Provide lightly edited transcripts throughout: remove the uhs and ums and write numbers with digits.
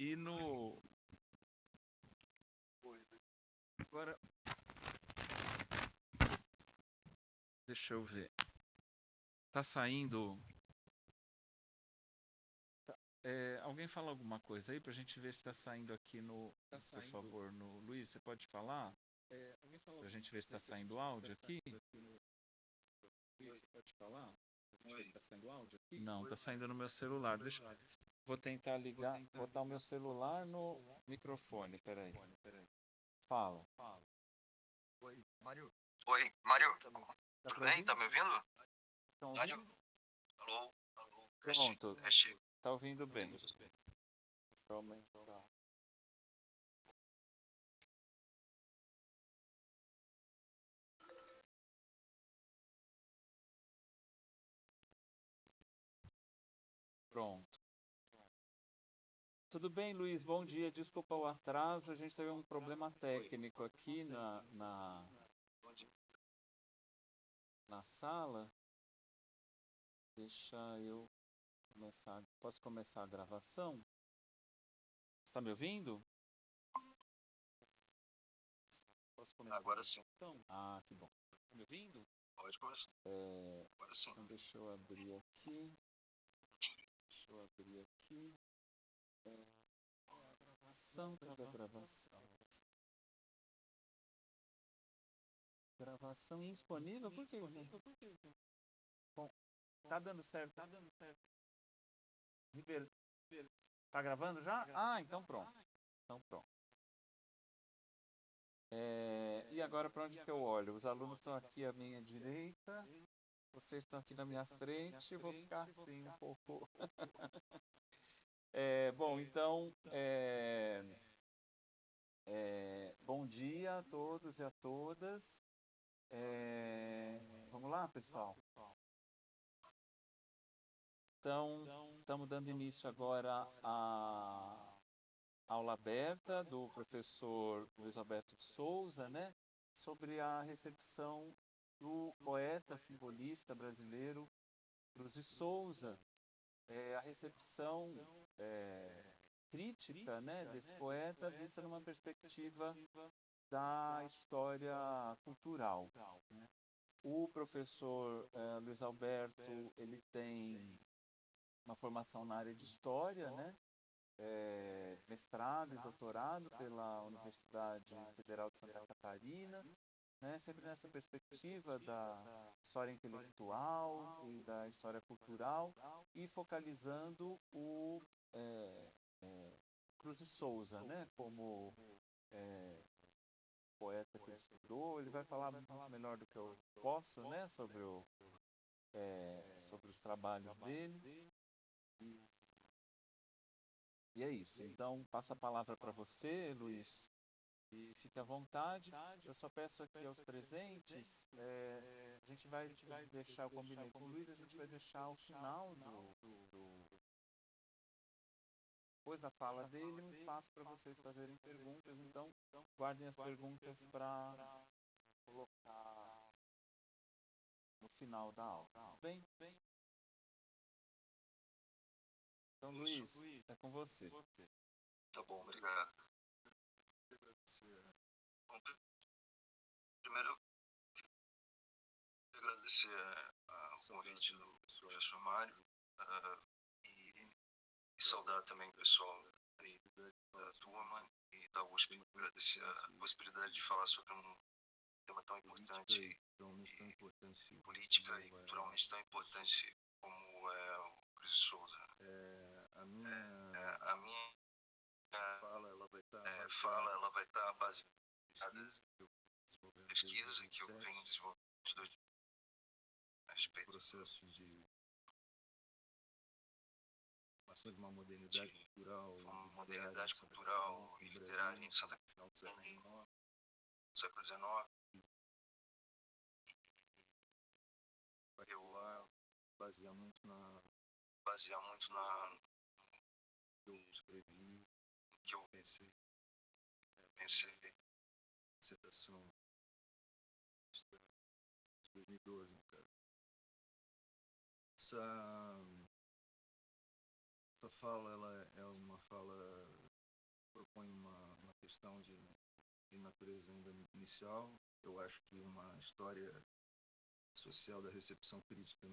E no. Agora, deixa eu ver. Tá saindo. Alguém fala alguma coisa aí pra gente ver se tá saindo aqui no. Por favor, no. Luiz, você pode falar? Pra gente ver se tá saindo áudio aqui? Luiz, você pode falar? Pra gente ver se tá saindo áudio aqui? Não, tá saindo no meu celular. Vou tentar ligar, botar o meu celular no microfone, peraí. Fala. Oi, Mário. Tá Tudo bem? Tá me ouvindo? Estão Mário? ouvindo? Alô? Alô? Pronto, Teste. tá ouvindo bem. Deixa eu aumentar. Pronto. Tudo bem, Luiz? Bom dia. Desculpa o atraso. A gente teve um problema técnico aqui na sala. Deixa eu começar. Posso começar a gravação? Está me ouvindo? Posso começar? Agora sim. Ah, que bom. Está me ouvindo? Pode começar. Agora sim. Então deixa eu abrir aqui. Cadê a gravação? Gravação indisponível? Por quê, gente? Bom, tá dando certo. Ribeiro, tá gravando já? Ah, então pronto. E agora para onde que eu olho? Os alunos estão aqui à minha direita, vocês estão aqui na minha frente, eu vou ficar assim um pouco. Bom, então, bom dia a todos e a todas. Vamos lá, pessoal? Então, estamos dando início agora à aula aberta do professor Luiz Alberto de Souza, né? Sobre a recepção do poeta simbolista brasileiro Cruz de Souza. A recepção crítica, né, desse poeta vista numa perspectiva da história cultural, né? O professor Luiz Alberto, ele tem uma formação na área de história, né? Mestrado e doutorado pela Universidade Federal de Santa Catarina, né? Sempre nessa perspectiva da história intelectual e da história cultural e focalizando o Cruz de Souza, né? Como poeta que ele estudou. Ele vai falar muito melhor do que eu posso, né? Sobre os trabalhos dele. E é isso. Então, passo a palavra para você, Luiz, e fique à vontade. Eu só peço aqui aos presentes, a gente vai deixar, eu combinei com o Luiz, a gente vai deixar ao final depois da fala dele, um espaço para vocês fazerem perguntas. Então, guardem as perguntas para colocar no final da aula. Tudo bem? Então, Luiz, é com você. Tá bom, obrigado. Bom, primeiro, eu quero agradecer o convite do professor Mário e saudar também o pessoal aí da turma e da USP. Agradecer a possibilidade de falar sobre um tema tão importante e política e culturalmente tão importante como é o Cruz de Souza. A minha fala ela vai estar baseada em pesquisa que eu venho desenvolvendo a respeito do processo de uma modernidade cultural e literária em Santa Catarina no século XIX. Eu basear muito na que eu pensei dissertação de 2012, cara. Essa fala ela é uma fala questão de natureza ainda inicial. Eu acho que uma história social da recepção crítica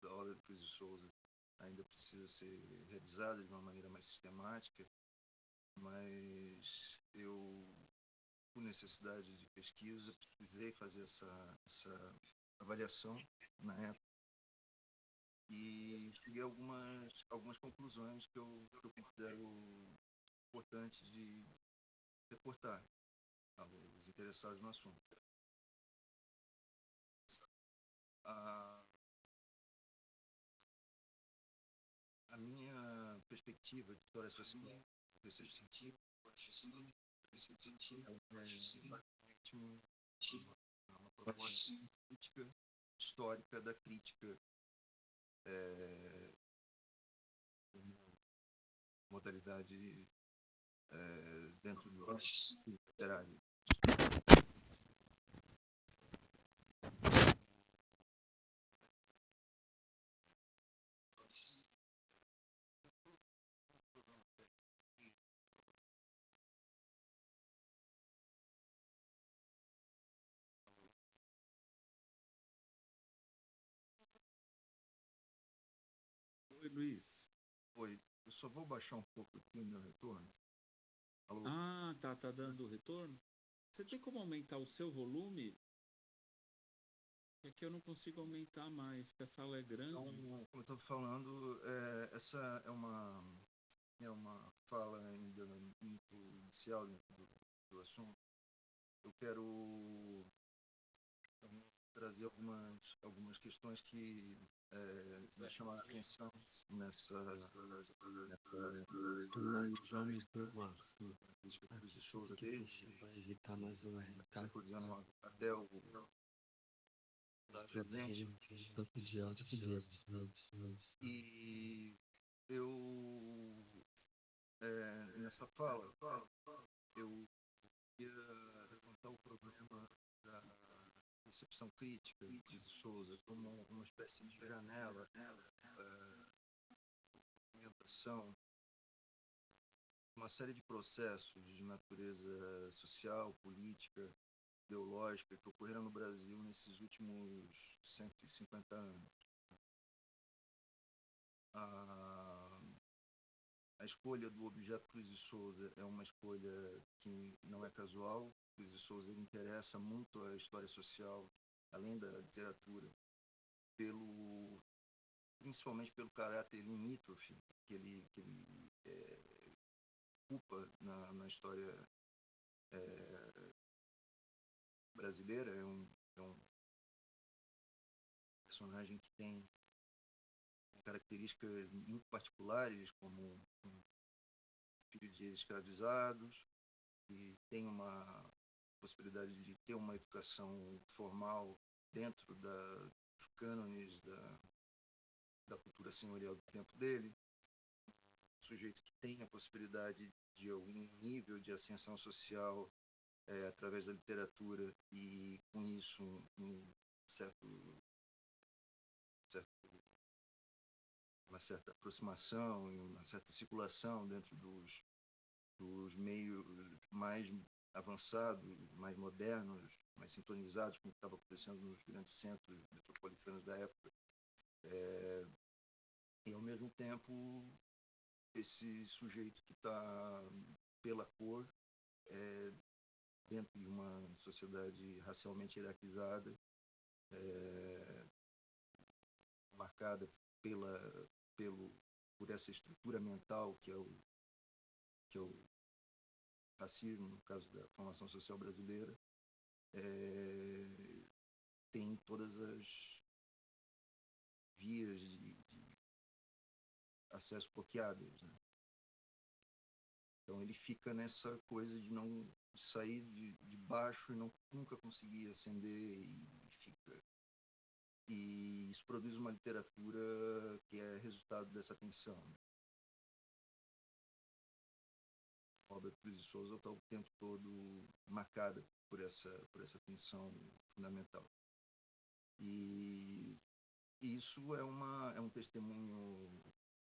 da obra de Cruz de Souza ainda precisa ser realizada de uma maneira mais sistemática, mas eu, por necessidade de pesquisa, precisei fazer essa avaliação na época e cheguei a algumas conclusões que eu considero importantes de reportar aos interessados no assunto. A minha perspectiva de história social, receptiva, é uma proposta crítica histórica da crítica como modalidade dentro do literário. Oi, Luiz. Oi, eu só vou baixar um pouco aqui o meu retorno. Alô? Ah, tá dando retorno? Você tem como aumentar o seu volume? É que eu não consigo aumentar mais, porque a sala é grande. Então, como eu estou falando, essa é uma fala ainda muito inicial dentro do assunto. Eu quero trazer algumas questões que me chamaram a atenção nessa Já misturou Cruz de Souza desde vai evitar mais um R, tá? século XIX até o presente. Tanto de áudio que de E eu, nessa fala, eu queria levantar o problema da recepção crítica de Souza como uma espécie de janela, documentação, uma série de processos de natureza social, política, ideológica que ocorreram no Brasil nesses últimos 150 anos. A escolha do objeto Cruz de Souza é uma escolha que não é casual. Cruz de Souza interessa muito a história social, além da literatura, principalmente pelo caráter limítrofe que ele ocupa na história brasileira. É um personagem que tem características muito particulares, como um filho de escravizados, que tem uma possibilidade de ter uma educação formal dentro dos cânones da cultura senhorial do tempo dele, um sujeito que tem a possibilidade de algum nível de ascensão social através da literatura e, com isso, uma certa aproximação e uma certa circulação dentro dos meios mais avançados, mais modernos, mais sintonizados com o que estava acontecendo nos grandes centros metropolitanos da época. E, ao mesmo tempo, esse sujeito que está pela cor, dentro de uma sociedade racialmente hierarquizada, marcada por essa estrutura mental que é o racismo, no caso da formação social brasileira, tem todas as vias de acesso bloqueadas, né? Então ele fica nessa coisa de não sair de baixo e nunca conseguir ascender, e isso produz uma literatura que é resultado dessa tensão, né? A obra de Cruz de Souza está o tempo todo marcada por essa tensão fundamental. E isso é um testemunho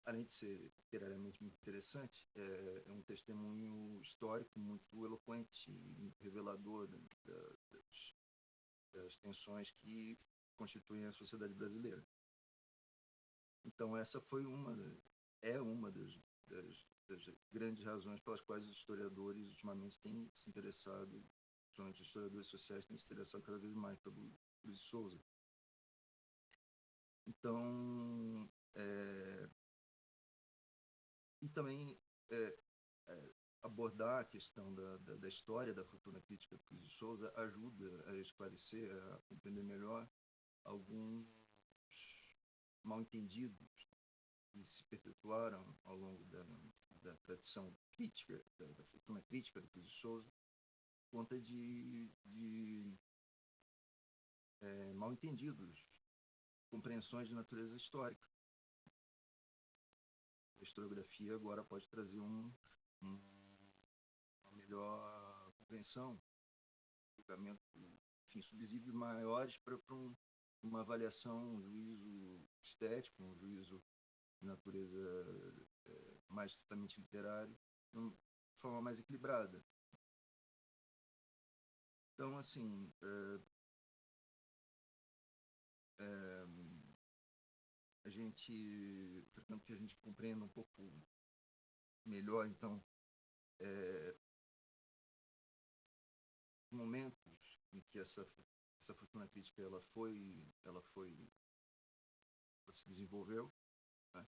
além de ser literariamente muito interessante, é um testemunho histórico muito eloquente e muito revelador das tensões que constituem a sociedade brasileira. Então essa foi uma das grandes razões pelas quais os historiadores ultimamente têm se interessado, principalmente os historiadores sociais têm se interessado cada vez mais pelo Cruz de Souza. Então, e também abordar a questão da história da fortuna crítica do Cruz de Souza ajuda a esclarecer, a compreender melhor alguns mal-entendidos que se perpetuaram ao longo da tradição crítica, da fortuna crítica do Cruz de Souza, por conta de mal-entendidos, compreensões de natureza histórica. A historiografia agora pode trazer uma melhor compreensão, julgamento, enfim, subsídios maiores para uma avaliação, um juízo estético, um juízo de natureza mais estritamente literário, de forma mais equilibrada. Então, assim, a gente, tratando que a gente compreenda um pouco melhor, então, momentos em que essa fortuna crítica ela se desenvolveu, né?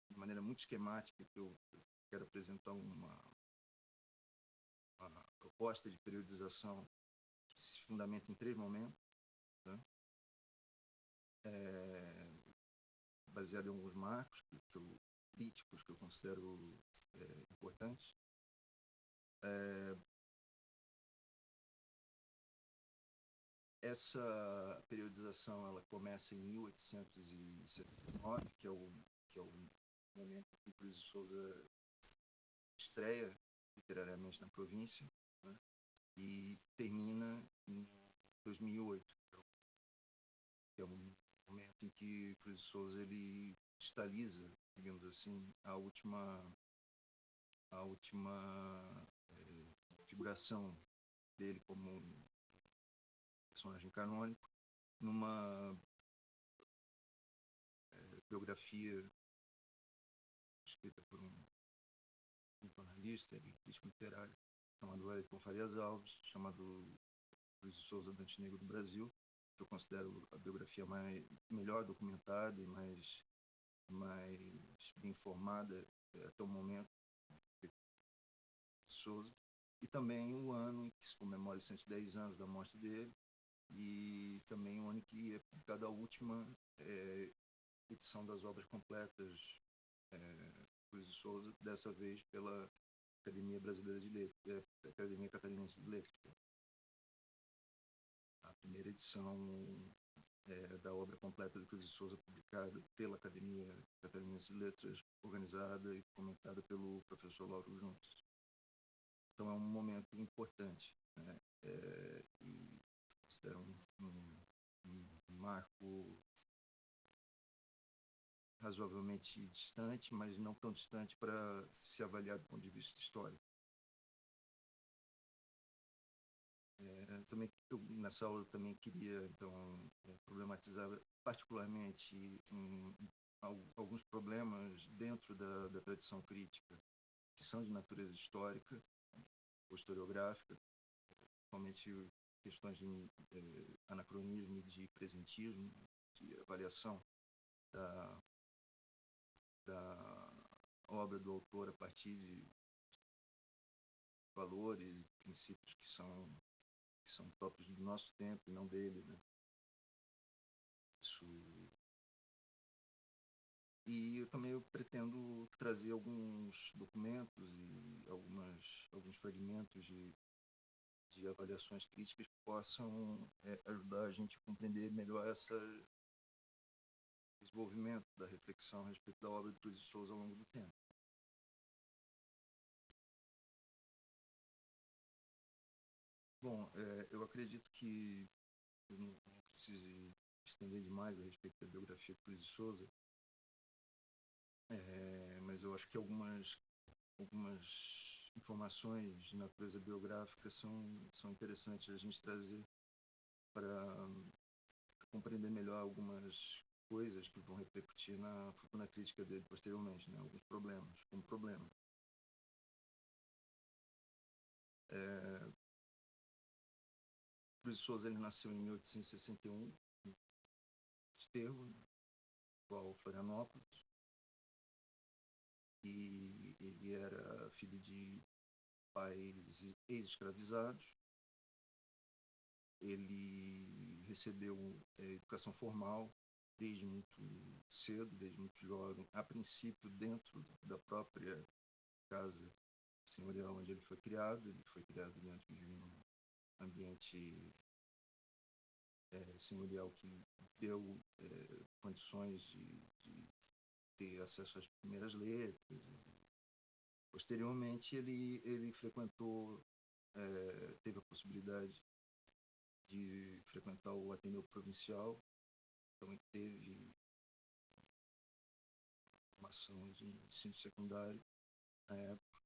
De maneira muito esquemática, que eu quero apresentar uma proposta de periodização que se fundamenta em 3 momentos, né? Baseado em alguns marcos críticos que eu considero importantes. Essa periodização ela começa em 1879, que é o momento que o Cruz de Souza estreia literariamente na província, né? E termina em 2008, que é um momento em que Cruz de Souza ele cristaliza, digamos assim, a última figuração dele como personagem canônico numa biografia escrita por um jornalista e crítico literário chamado Wellington Farias Alves, chamado Cruz de Souza Dante Negro do Brasil, que eu considero a biografia melhor documentada e mais bem informada até o momento de Souza. E também o ano em que se comemora os 110 anos da morte dele, e também o ano em que é publicada a última edição das obras completas Cruz de Souza, dessa vez pela Academia Brasileira de Letras, Academia Catarinense de Letras. A primeira edição da obra completa de Cruz de Souza, publicada pela Academia Catarinense de Letras, organizada e comentada pelo professor Lauro Juntos. Então é um momento importante, né? E considero um marco razoavelmente distante, mas não tão distante para se avaliar do ponto de vista histórico. Também nessa aula eu também queria então problematizar particularmente alguns problemas dentro da tradição crítica que são de natureza histórica ou historiográfica, principalmente questões de anacronismo e de presentismo, de avaliação da obra do autor a partir de valores e princípios que são próprios do nosso tempo e não dele, né? E eu também pretendo trazer alguns documentos e alguns fragmentos de avaliações críticas que possam ajudar a gente a compreender melhor esse desenvolvimento da reflexão a respeito da obra de Cruz de Souza ao longo do tempo. Bom, eu acredito que eu não precise estender demais a respeito da biografia de Cruz de Souza, mas eu acho que algumas informações de natureza biográfica são interessantes a gente trazer para compreender melhor algumas coisas que vão repercutir na futura crítica dele posteriormente, né? Alguns problemas, como problema. Cruz de Souza, ele nasceu em 1861, em Desterro, atual Florianópolis, e ele era filho de pais ex-escravizados. Ele recebeu educação formal desde muito cedo, desde muito jovem, a princípio dentro da própria casa senhorial onde ele foi criado. Ele foi criado dentro de um ambiente senhorial que deu condições de ter acesso às primeiras letras. Posteriormente, ele frequentou, teve a possibilidade de frequentar o Ateneu Provincial, também teve formação de ensino secundário na época.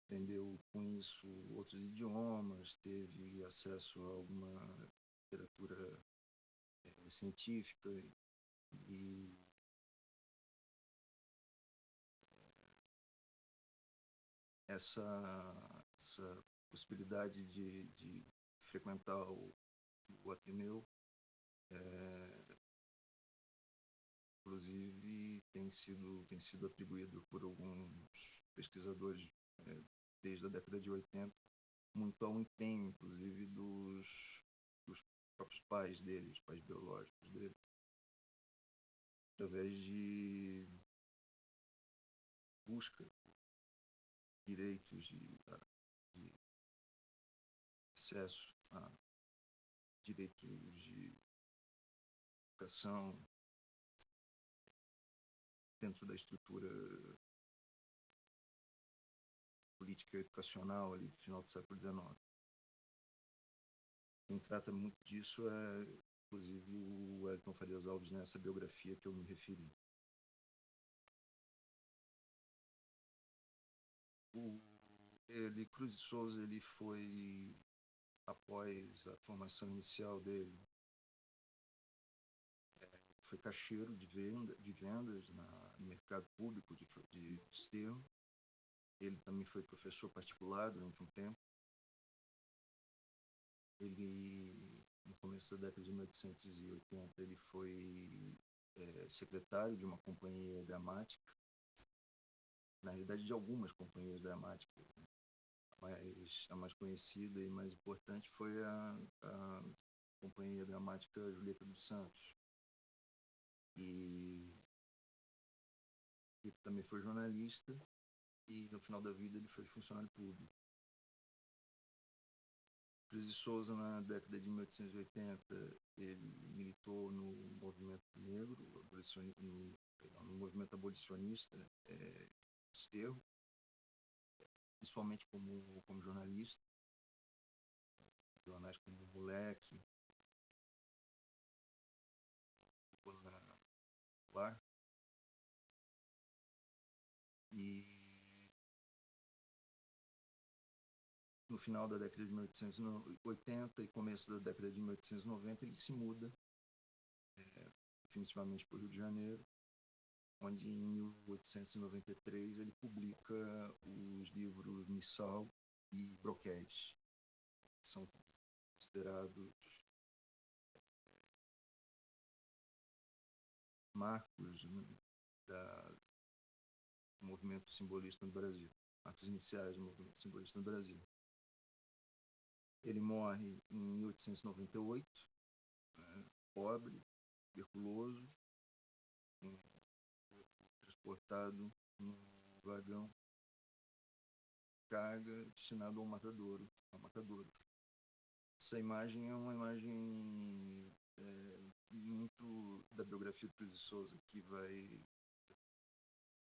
Aprendeu com isso outros idiomas, teve acesso a alguma literatura científica e essa possibilidade de frequentar o Ateneu, inclusive tem sido atribuído por alguns pesquisadores desde a década de 80 muito ao empenho, inclusive, dos próprios pais dele, os pais biológicos dele, através de busca de direitos de acesso a direitos de educação dentro da estrutura política educacional ali do final do século XIX. Quem trata muito disso é, inclusive, o Wellington Farias Alves nessa biografia que eu me referi. Cruz de Souza, ele foi, após a formação inicial dele, foi caixeiro de vendas no mercado público de Desterro. Ele também foi professor particular durante um tempo. Ele, no começo da década de 1880, ele foi secretário de uma companhia dramática, na realidade de algumas companhias dramáticas, né? Mas a mais conhecida e mais importante foi a companhia dramática Julieta dos Santos. E ele também foi jornalista e no final da vida ele foi funcionário público. Cruz de Souza, na década de 1880, ele militou no movimento negro, no movimento abolicionista Desterro, principalmente como jornalista, jornais como o Moleque, Popular, e no final da década de 1880 e começo da década de 1890 ele se muda definitivamente para o Rio de Janeiro, onde em 1893 ele publica os livros Missal e Broquéis, que são considerados marcos, né, do movimento simbolista no Brasil, marcos iniciais do movimento simbolista no Brasil. Ele morre em 1898, pobre, tuberculoso, transportado num vagão carga destinado ao matadouro. Essa imagem é uma imagem muito da biografia do Cruz de Souza, que vai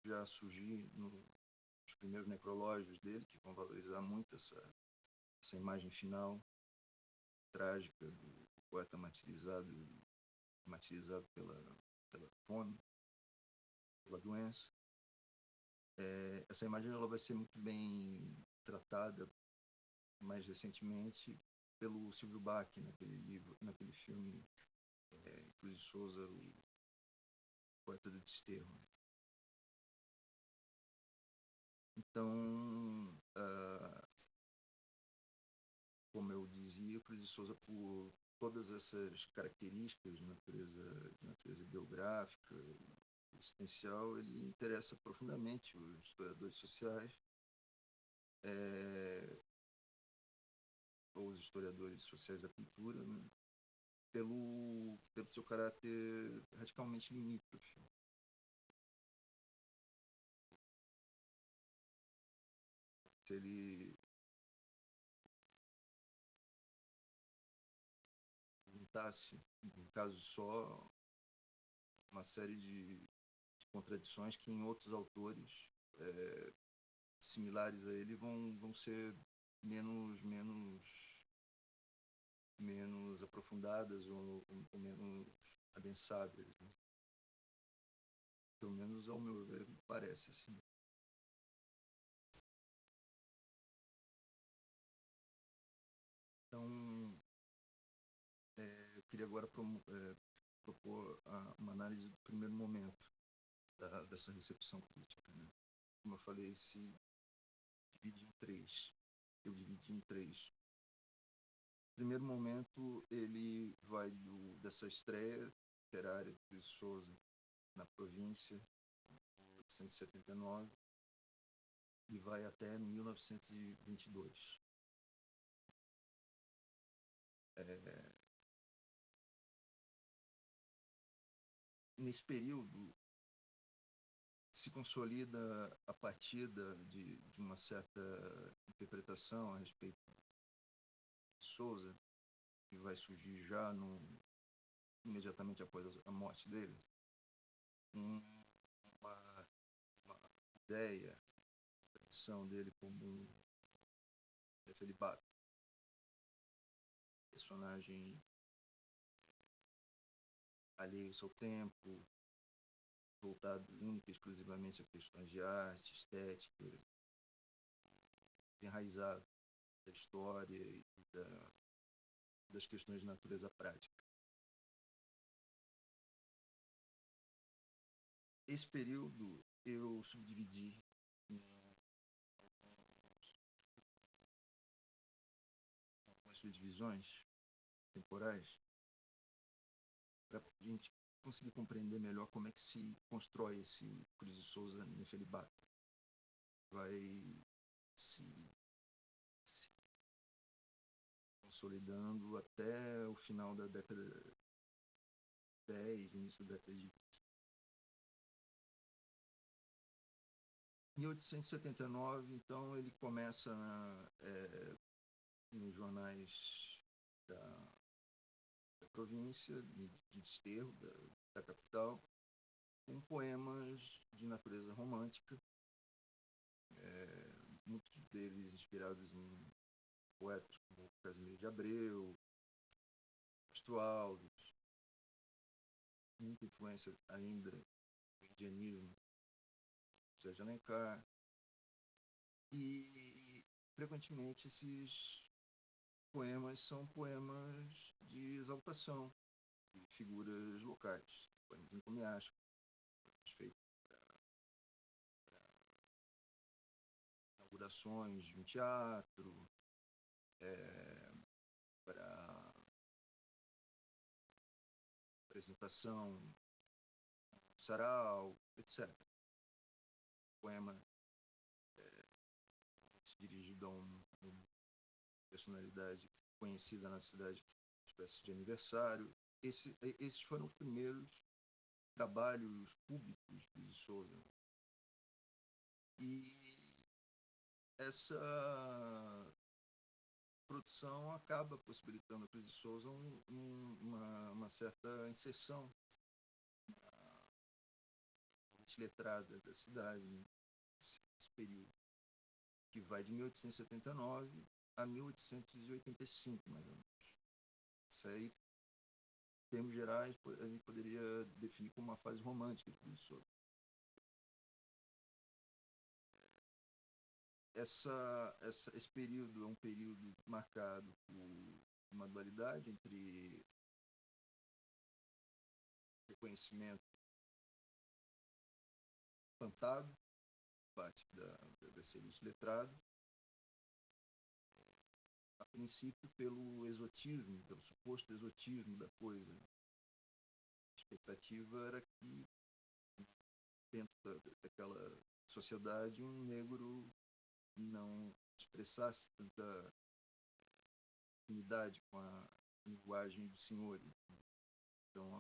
já surgir nos primeiros necrológios dele, que vão valorizar muito essa imagem final trágica do poeta martirizado pela fome. pela doença. Essa imagem ela vai ser muito bem tratada mais recentemente pelo Silvio Bach, naquele filme Cruz de Souza, o Poeta do Desterro. Então, como eu dizia, Cruz de Souza, por todas essas características de natureza biográfica, existencial, ele interessa profundamente os historiadores sociais, ou os historiadores sociais da cultura, né, pelo seu caráter radicalmente limítrofe. Se ele juntasse, em caso só, uma série de contradições que em outros autores similares a ele vão ser menos aprofundadas ou menos adensáveis, né? Pelo menos ao meu ver parece assim. Então, eu queria agora propor uma análise do primeiro momento dessa recepção crítica, né? Como eu falei, divide em três. Eu dividi em três. O primeiro momento, ele vai dessa estreia literária de Cruz de Souza na província, em 1879, e vai até 1922. Nesse período, se consolida a partir de uma certa interpretação a respeito de Souza, que vai surgir já imediatamente após a morte dele, uma ideia, a tradição dele como um Felibato, personagem alheio ao seu tempo, voltado única e exclusivamente a questões de arte, estética, enraizado da história e das questões de natureza prática. Esse período eu subdividi em algumas subdivisões temporais para a gente conseguir compreender melhor como é que se constrói esse Cruz de Souza Nefelibata. Vai se consolidando até o final da década 10, início da década de 20. Em 1879, então, ele começa nos jornais da província, de Desterro, da capital, com poemas de natureza romântica, muitos deles inspirados em poetas como Casimiro de Abreu, Castro Alves, muita influência ainda do indianismo, José de Alencar, e frequentemente esses poemas são poemas de exaltação de figuras locais, poemas encomiásticos, feitos para inaugurações de um teatro, para apresentação, sarau, etc. Poema dirigido a uma personalidade conhecida na cidade, espécie de aniversário. Esses foram os primeiros trabalhos públicos de Souza. E essa produção acaba possibilitando a Cruz de Souza uma certa inserção na elite letrada da cidade, nesse período, que vai de 1879 a 1885, mais ou menos. Isso aí, em termos gerais, a gente poderia definir como uma fase romântica de Cruz de Souza. esse período é um período marcado por uma dualidade entre reconhecimento plantado, parte das elites letradas, a princípio pelo exotismo, pelo suposto exotismo da coisa. A expectativa era que, dentro daquela sociedade, um negro não expressasse tanta afinidade com a linguagem dos senhores. Então,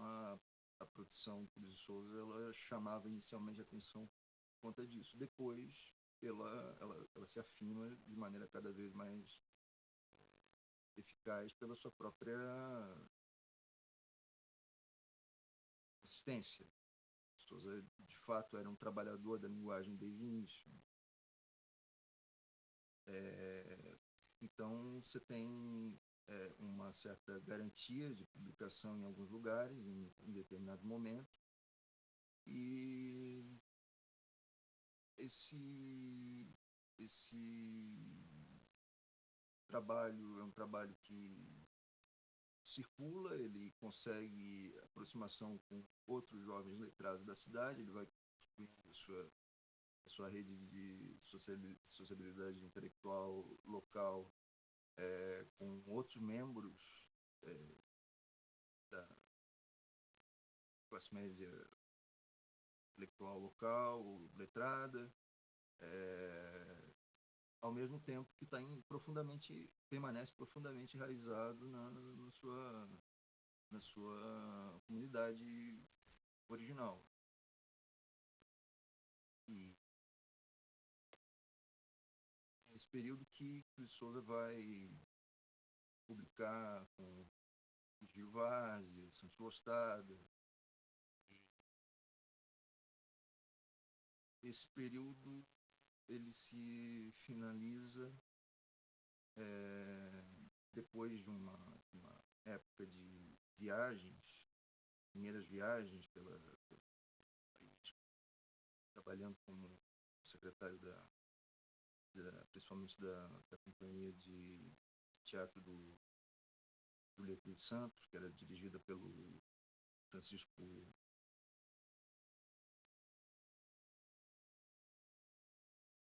a produção de Cruz de Souza, ela chamava inicialmente a atenção por conta disso. Depois, ela se afina de maneira cada vez mais eficaz pela sua própria consistência. Souza, de fato, era um trabalhador da linguagem desde o início. Então, você tem uma certa garantia de publicação em alguns lugares, em determinado momento, e esse trabalho é um trabalho que circula, ele consegue aproximação com outros jovens letrados da cidade, ele vai construindo a sua rede de sociabilidade intelectual local com outros membros da classe média intelectual local, letrada, ao mesmo tempo que permanece profundamente enraizado na sua comunidade original. E nesse período que Cruz de Souza vai publicar com Gil Várzea, Santos Lostada. Esse período ele se finaliza depois de uma época de viagens, primeiras viagens trabalhando como secretário principalmente da companhia de teatro do Leopoldo de Santos, que era dirigida pelo Francisco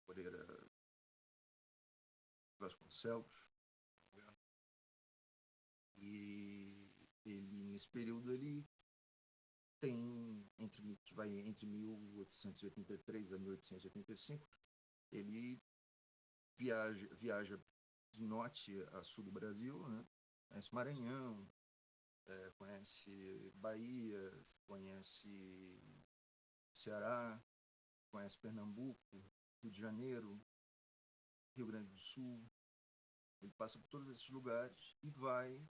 Moreira Vasconcelos. E ele, nesse período, ele tem, que vai entre 1883 a 1885, ele viaja de norte a sul do Brasil, né? Conhece Maranhão, conhece Bahia, conhece Ceará, conhece Pernambuco, Rio de Janeiro, Rio Grande do Sul. Ele passa por todos esses lugares e vai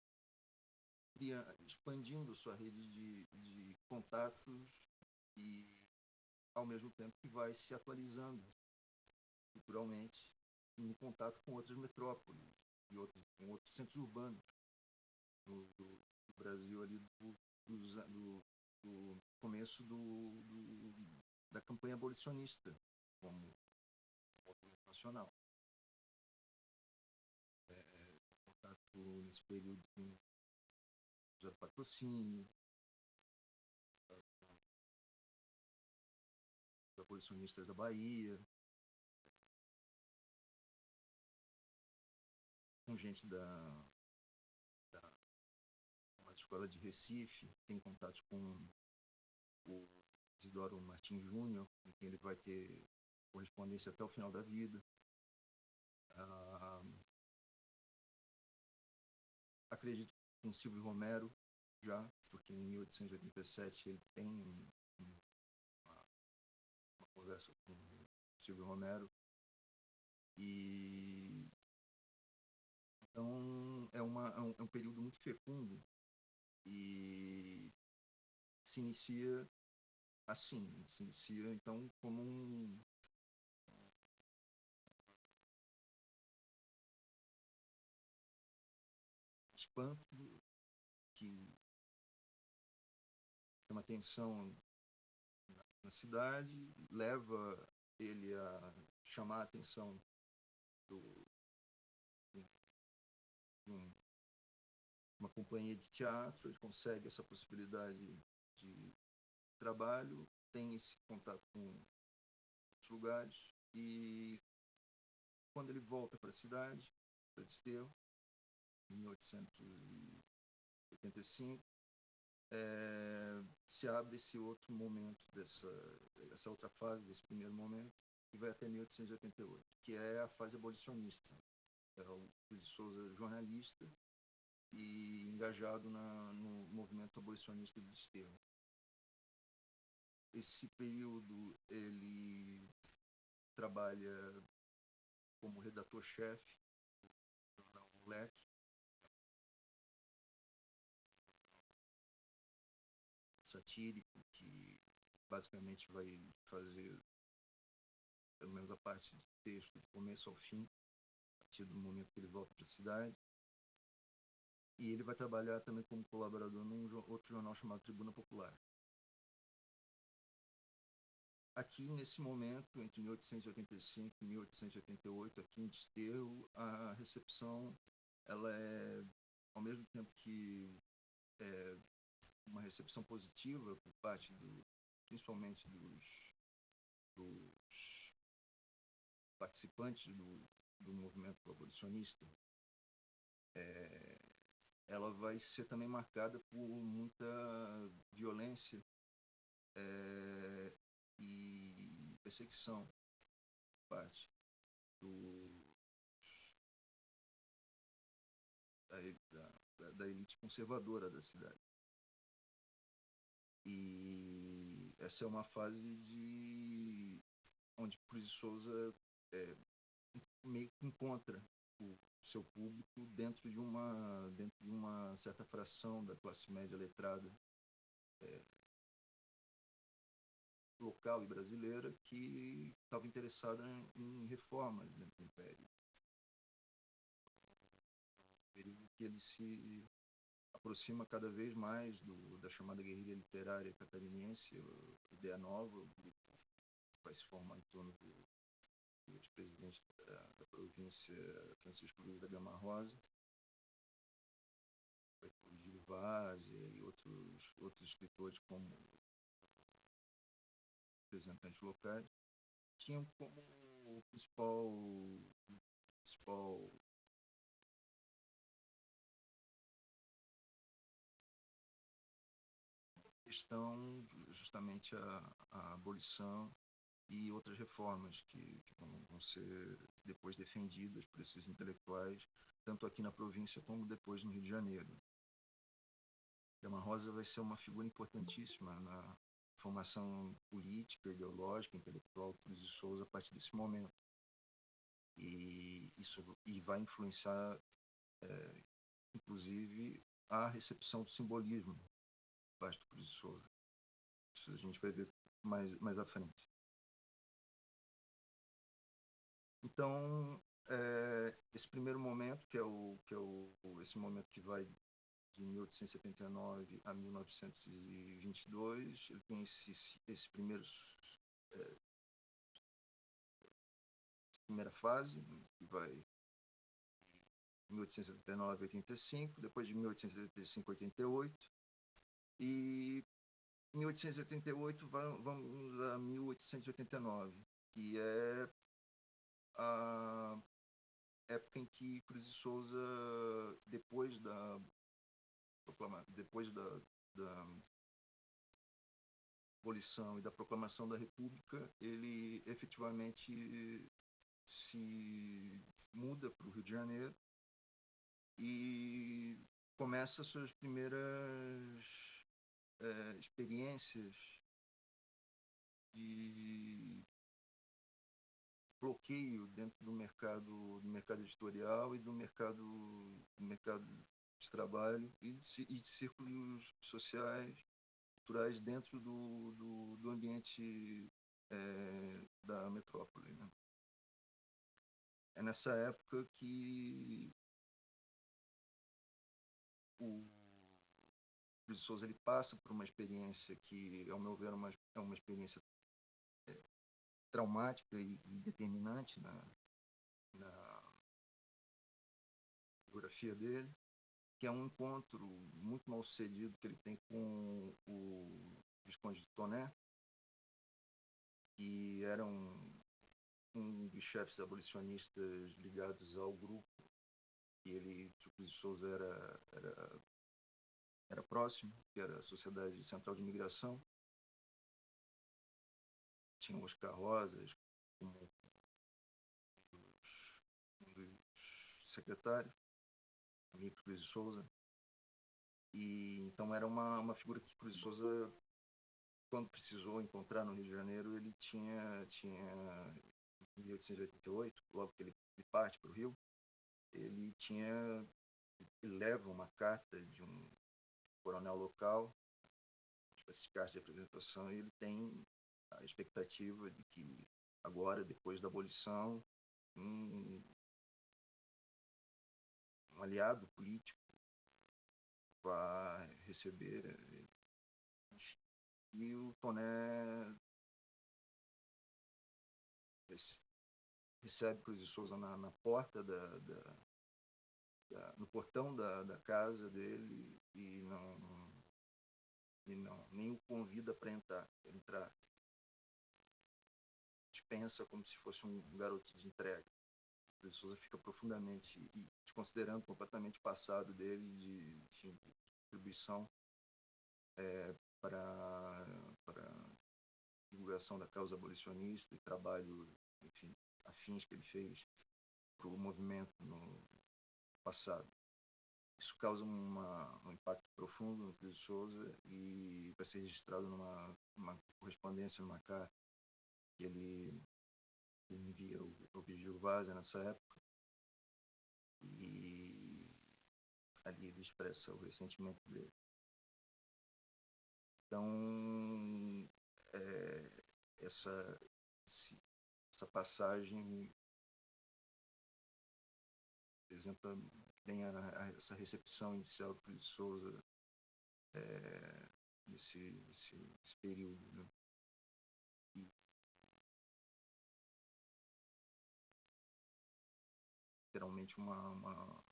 expandindo sua rede de contatos e, ao mesmo tempo, que vai se atualizando culturalmente em contato com outras metrópoles e com outros centros urbanos do Brasil, ali do começo da campanha abolicionista como movimento nacional. Contato nesse período com José Patrocínio, os abolicionistas da Bahia, com gente da escola de Recife, tem contatos com o Isidoro Martins Júnior, com quem ele vai ter correspondência até o final da vida. Acredito com Silvio Romero já, porque em 1887 ele tem uma conversa com Silvio Romero. E então é um período muito fecundo e se inicia então como um espanto que chama atenção na cidade, leva ele a chamar a atenção uma companhia de teatro, ele consegue essa possibilidade de trabalho, tem esse contato com outros lugares, e quando ele volta para a cidade, para Desterro, em 1885, se abre esse outro momento, essa outra fase desse primeiro momento, que vai até 1888, que é a fase abolicionista. É o Cruz de Souza jornalista e engajado no movimento abolicionista de Desterro. Esse período ele trabalha como redator-chefe do jornal Leque, satírico, que basicamente vai fazer pelo menos a parte de texto do começo ao fim, a partir do momento que ele volta para a cidade. E ele vai trabalhar também como colaborador num outro jornal chamado Tribuna Popular. Aqui, nesse momento, entre 1885 e 1888, aqui em Desterro, a recepção ela é, ao mesmo tempo que uma recepção positiva por parte principalmente dos participantes do movimento abolicionista, ela vai ser também marcada por muita violência e perseguição por parte da elite conservadora da cidade. E essa é uma fase onde Cruz de Souza meio que encontra o seu público dentro de uma certa fração da classe média letrada local e brasileira que estava interessada em reformas dentro do Império. Período que ele se aproxima cada vez mais da chamada guerrilha literária catarinense, Ideia Nova, o grupo vai se formar em torno do ex-presidente da província, Francisco Luiz da Gama Rosa, vai ter Gil Vaz e outros escritores como representantes locais, tinham como principal questão justamente a abolição e outras reformas que vão ser depois defendidas por esses intelectuais, tanto aqui na província como depois no Rio de Janeiro. Gama Rosa vai ser uma figura importantíssima na formação política, ideológica, intelectual do Cruz de Souza a partir desse momento. E isso vai influenciar, inclusive, a recepção do simbolismo por parte do Cruz de Souza. Isso a gente vai ver mais à frente. Então, esse primeiro momento, que é esse momento que vai de 1879 a 1922, ele tem esse primeira fase, que vai de 1879 a 85, depois de 1885 a 88, e em 1888 vamos a 1889, que é a época em que Cruz de Souza, depois da abolição e da proclamação da República, ele efetivamente se muda para o Rio de Janeiro e começa suas primeiras experiências de bloqueio dentro do mercado editorial e do mercado de trabalho e de círculos sociais, culturais dentro do ambiente da metrópole, né? É nessa época que o Cruz de Souza ele passa por uma experiência que, ao meu ver, é uma experiência traumática e determinante na biografia dele, que é um encontro muito mal sucedido que ele tem com o Visconde de Toné, que era um dos chefes abolicionistas ligados ao grupo que o Cruz de Souza era próximo, que era a Sociedade Central de Imigração. Tinha o Oscar Rosas como um dos secretários, amigo do Cruz de Souza. E então era uma figura que o Cruz de Souza, quando precisou encontrar no Rio de Janeiro, ele tinha em 1888, logo que ele parte para o Rio, ele leva uma carta de um coronel local, essa carta de apresentação, e ele tem a expectativa de que agora, depois da abolição, um aliado político vai receber, e o Toné recebe Cruz de Souza na porta no portão da casa dele e nem o convida para entrar. Dispensa como se fosse um garoto de entrega. Cruz de Souza fica profundamente e desconsiderando completamente o passado dele de contribuição para divulgação da causa abolicionista e trabalho, enfim, afins que ele fez para o movimento no passado. Isso causa um impacto profundo no Cruz de Souza e vai ser registrado numa correspondência, numa carta que ele envia ao Vigílio Várzea nessa época, e ali ele expressa o ressentimento dele. Então, essa passagem exemplo, bem essa recepção inicial do Cruz de Souza nesse período, né? E, literalmente uma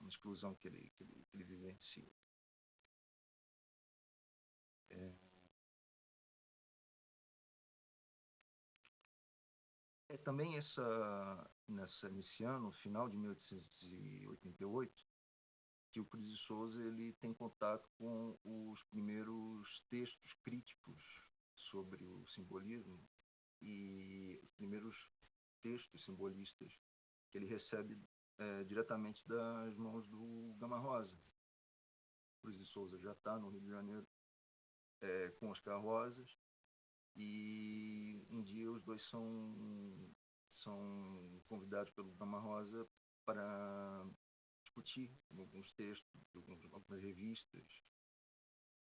exclusão que ele vivencia. Também nesse ano, final de 1888, que o Cruz de Souza ele tem contato com os primeiros textos críticos sobre o simbolismo e os primeiros textos simbolistas que ele recebe diretamente das mãos do Gama Rosa. O Cruz de Souza já está no Rio de Janeiro com Oscar Rosas, e um dia os dois são convidados pelo Gama Rosa para discutir alguns textos, algumas revistas,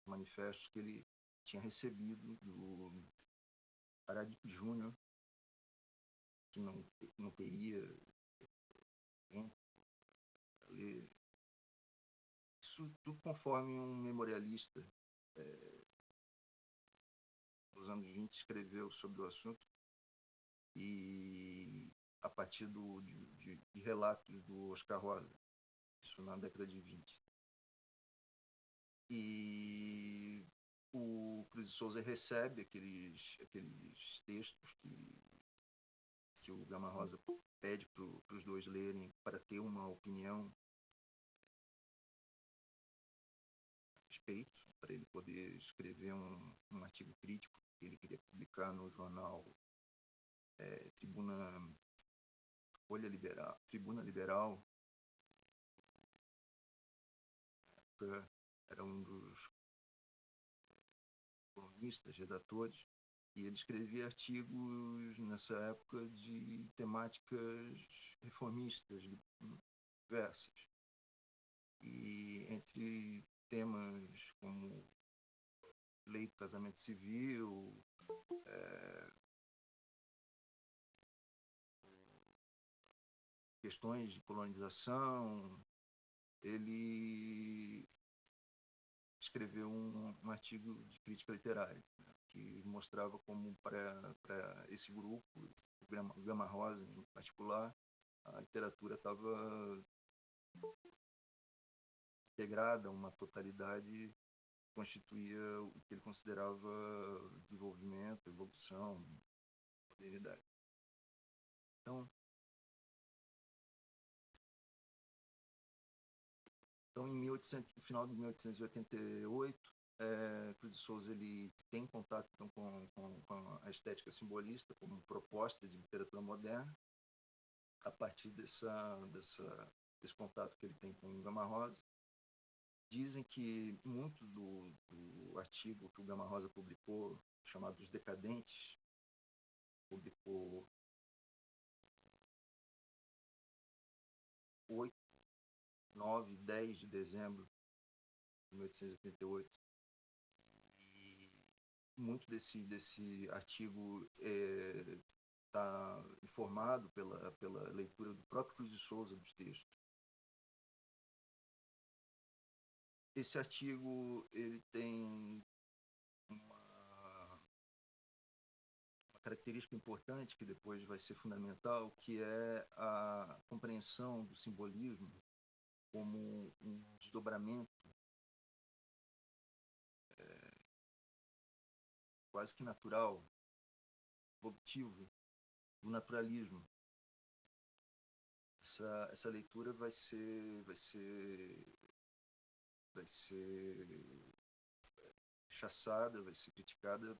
manifestos que ele tinha recebido do Aradipe Júnior, que não teria tempo para ler. Isso tudo conforme um memorialista nos anos 20 escreveu sobre o assunto, e a partir de relatos do Oscar Rosa, isso na década de 20. E o Cruz de Souza recebe aqueles textos que o Gama Rosa pede para os dois lerem para ter uma opinião a respeito, para ele poder escrever um artigo crítico que ele queria publicar no jornal Tribuna Liberal. Era um dos colunistas, redatores, e ele escrevia artigos nessa época de temáticas reformistas diversas. E entre temas como lei do casamento civil, questões de colonização, ele escreveu um artigo de crítica literária, né, que mostrava como para esse grupo, o Gama Rosa em particular, a literatura estava integrada, uma totalidade, constituía o que ele considerava desenvolvimento, evolução, modernidade. Então, no final de 1888, Cruz de Souza ele tem contato então, com a estética simbolista como proposta de literatura moderna, a partir desse contato que ele tem com o Gama Rosa. Dizem que muito do artigo que o Gama Rosa publicou, chamado Os Decadentes, publicou 8, 9, 10 de dezembro de 1888. E muito desse artigo está informado pela leitura do próprio Cruz de Souza dos textos. Esse artigo ele tem uma característica importante que depois vai ser fundamental, que é a compreensão do simbolismo como um desdobramento quase que natural, evolutivo, do naturalismo. Essa leitura vai ser rechaçada, vai ser criticada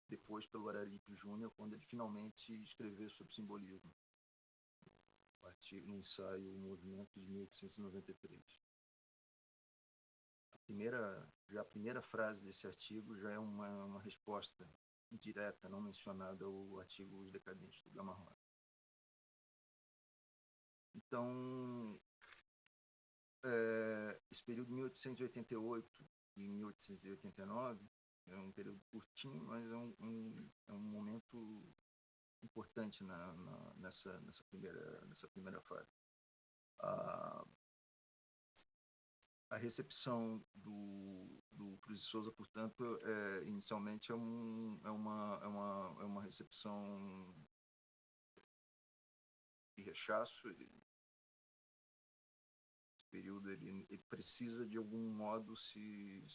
depois pelo Araripe Júnior, quando ele finalmente escreveu sobre simbolismo, no ensaio O Movimento de 1893. A primeira frase desse artigo já é uma resposta indireta, não mencionada ao artigo Os Decadentes do Gama Rosa. Então, esse período de 1888 e 1889 é um período curtinho, mas é um momento importante nessa primeira fase. A recepção do Cruz de Souza, portanto, inicialmente é uma recepção de rechaço. Esse período ele precisa de algum modo se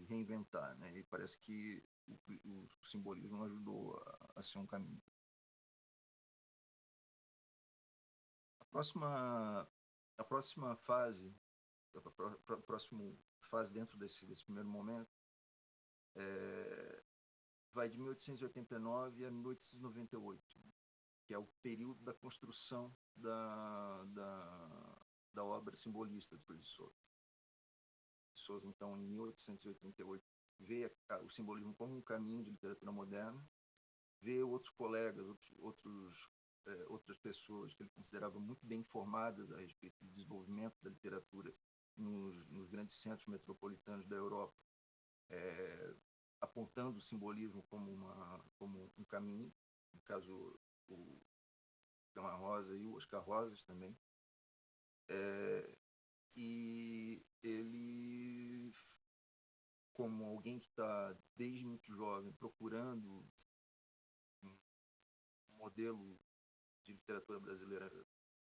reinventar, né? E parece que o simbolismo ajudou a ser um caminho. A próxima fase, a próxima fase dentro desse primeiro momento, vai de 1889 a 1898, que é o período da construção da obra simbolista de Cruz de Souza. Souza, então, em 1888, vê o simbolismo como um caminho de literatura moderna, vê outros colegas, outras pessoas que ele considerava muito bem informadas a respeito do desenvolvimento da literatura nos grandes centros metropolitanos da Europa, apontando o simbolismo como um caminho, no caso o Gama Rosa e o Oscar Rosas também. E ele, como alguém que está desde muito jovem procurando um modelo de literatura brasileira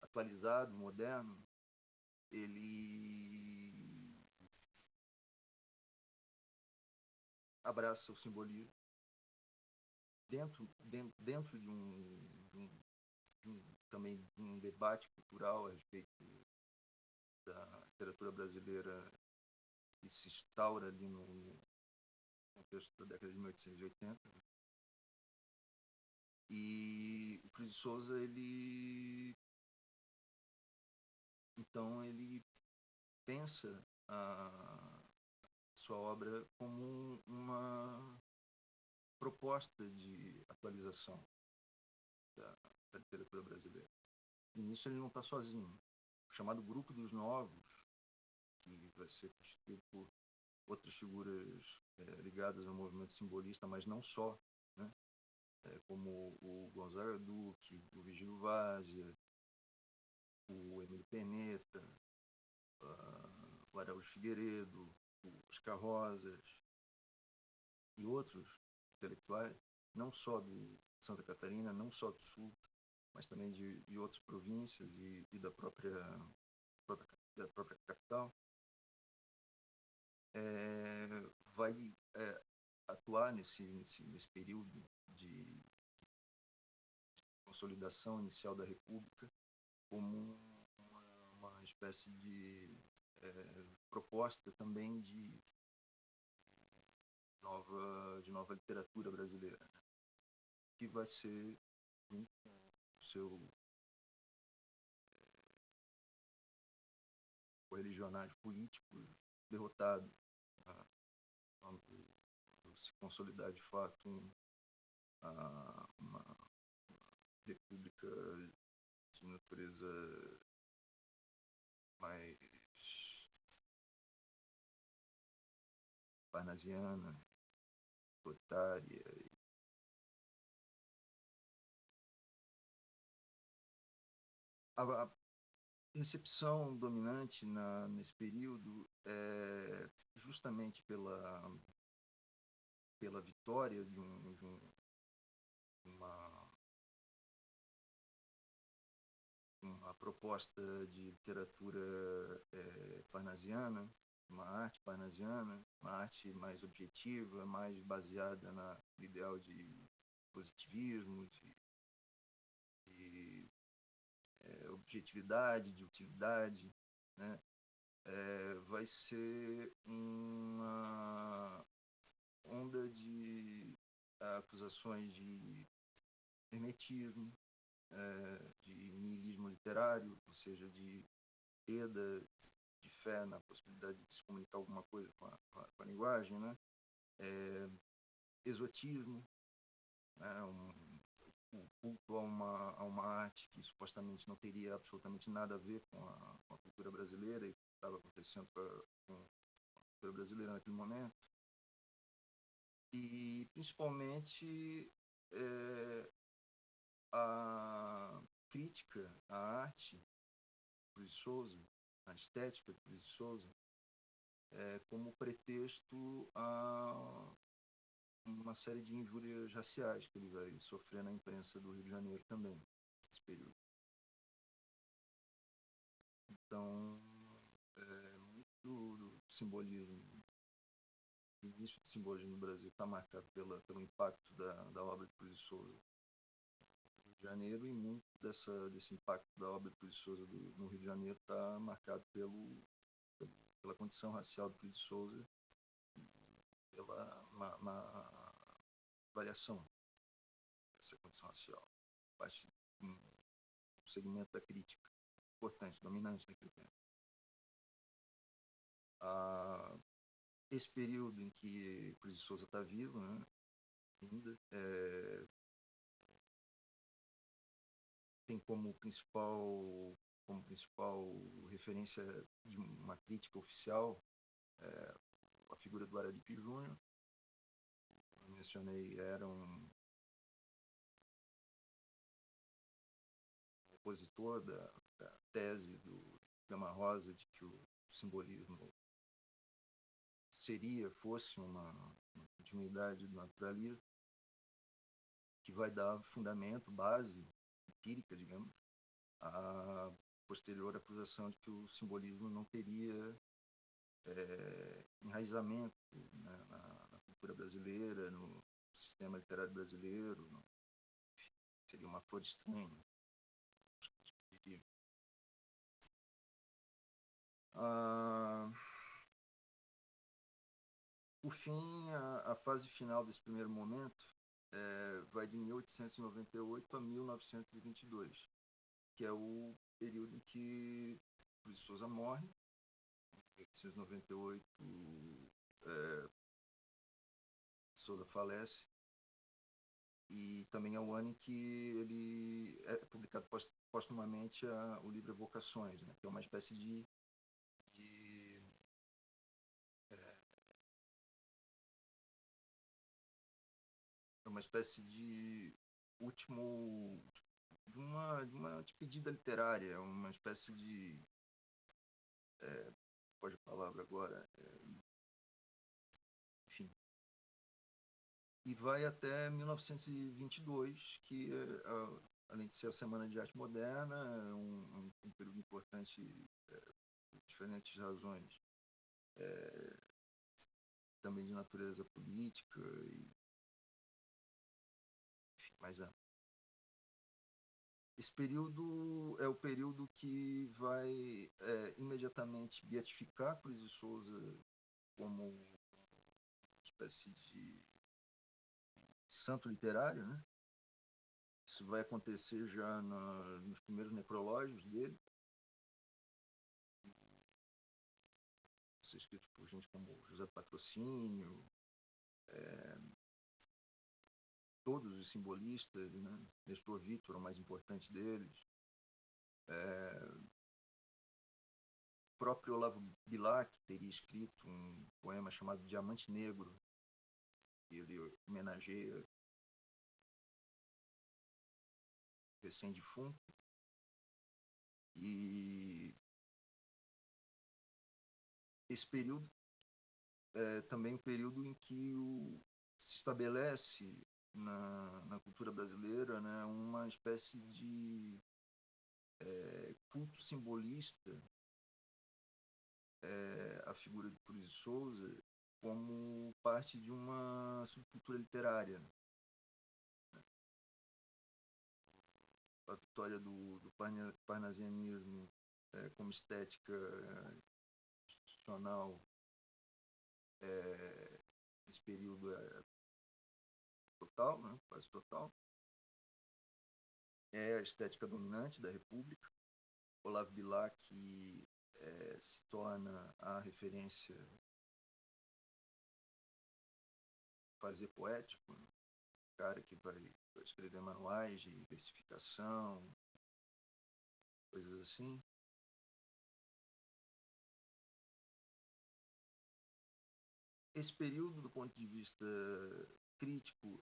atualizado, moderno, ele abraça o simbolismo dentro também de um debate cultural a respeito da literatura brasileira que se instaura ali no contexto da década de 1880. E o Cruz de Souza, ele pensa a sua obra como uma proposta de atualização da literatura brasileira. E nisso ele não está sozinho. O chamado Grupo dos Novos, que vai ser constituído por outras figuras ligadas ao movimento simbolista, mas não só, né? Como o Gonzaga Duque, o Vigílio Várzea, o Emílio Perneta, o Araújo Figueiredo, o Oscar Rosas e outros intelectuais, não só de Santa Catarina, não só do Sul, mas também de outras províncias e da própria capital, vai atuar nesse período de consolidação inicial da República como uma espécie de proposta também de nova literatura brasileira, né? Que vai ser, junto com o seu correligionário político, derrotado quando se consolidar de fato uma república de natureza mais parnasiana, autoritária. A recepção dominante nesse período é justamente pela vitória de uma proposta de literatura parnasiana, uma arte parnasiana, uma arte mais objetiva, mais baseada no ideal de positivismo, de objetividade, de utilidade, né? Vai ser uma onda de acusações de hermetismo, de niilismo literário, ou seja, de perda de fé na possibilidade de se comunicar alguma coisa com a linguagem, né? Exotismo, né? O culto a uma arte que supostamente não teria absolutamente nada a ver com a cultura brasileira e que estava acontecendo com a cultura brasileira naquele momento. E, principalmente, a crítica à arte Cruz de Souza, a estética de Cruz de Souza, como pretexto a uma série de injúrias raciais que ele vai sofrer na imprensa do Rio de Janeiro também, nesse período. Então, muito do simbolismo, o início do simbolismo no Brasil está marcado pelo impacto da obra de Cruz de Souza no Rio de Janeiro, e muito desse impacto da obra de Cruz de Souza no Rio de Janeiro está marcado pela condição racial de Cruz de Souza, pela uma variação dessa condição racial, parte um segmento da crítica importante, dominante naquele tempo. Esse período em que Cruz de Souza está vivo, né, ainda, tem como principal referência de uma crítica oficial a figura do Araripe Júnior. Eu mencionei, era um opositor da tese do Gama Rosa de que o simbolismo fosse uma continuidade do naturalismo, que vai dar fundamento, base empírica, digamos, à posterior acusação de que o simbolismo não teria enraizamento, né, na cultura brasileira, no sistema literário brasileiro, seria uma flor estranha. Por fim, a fase final desse primeiro momento vai de 1898 a 1922, que é o período em que Cruz de Souza morre. Em 1898, Souza falece, e também é o ano em que ele é publicado postumamente o livro Evocações, né, que é uma espécie de último de uma despedida literária, uma espécie de pode a palavra agora, enfim. E vai até 1922, que além de ser a Semana de Arte Moderna, é um período importante por diferentes razões, também de natureza política e, enfim, mais ampla. Esse período é o período que vai imediatamente beatificar Cruz de Souza como uma espécie de santo literário, né? Isso vai acontecer já nos primeiros necrológios dele, escritos por gente como José Patrocínio, todos os simbolistas, né? Nestor Vitor, o mais importante deles, o próprio Olavo Bilac teria escrito um poema chamado Diamante Negro, que ele homenageia recém-defunto, e esse período é também um período em que se estabelece na cultura brasileira, né, uma espécie de culto simbolista à figura de Cruz de Souza como parte de uma subcultura literária. A vitória do parnasianismo como estética institucional nesse período total, né, quase total. É a estética dominante da República. Olavo Bilac se torna a referência fazer poético, né? O cara que vai escrever manuais de versificação, coisas assim. Esse período, do ponto de vista crítico,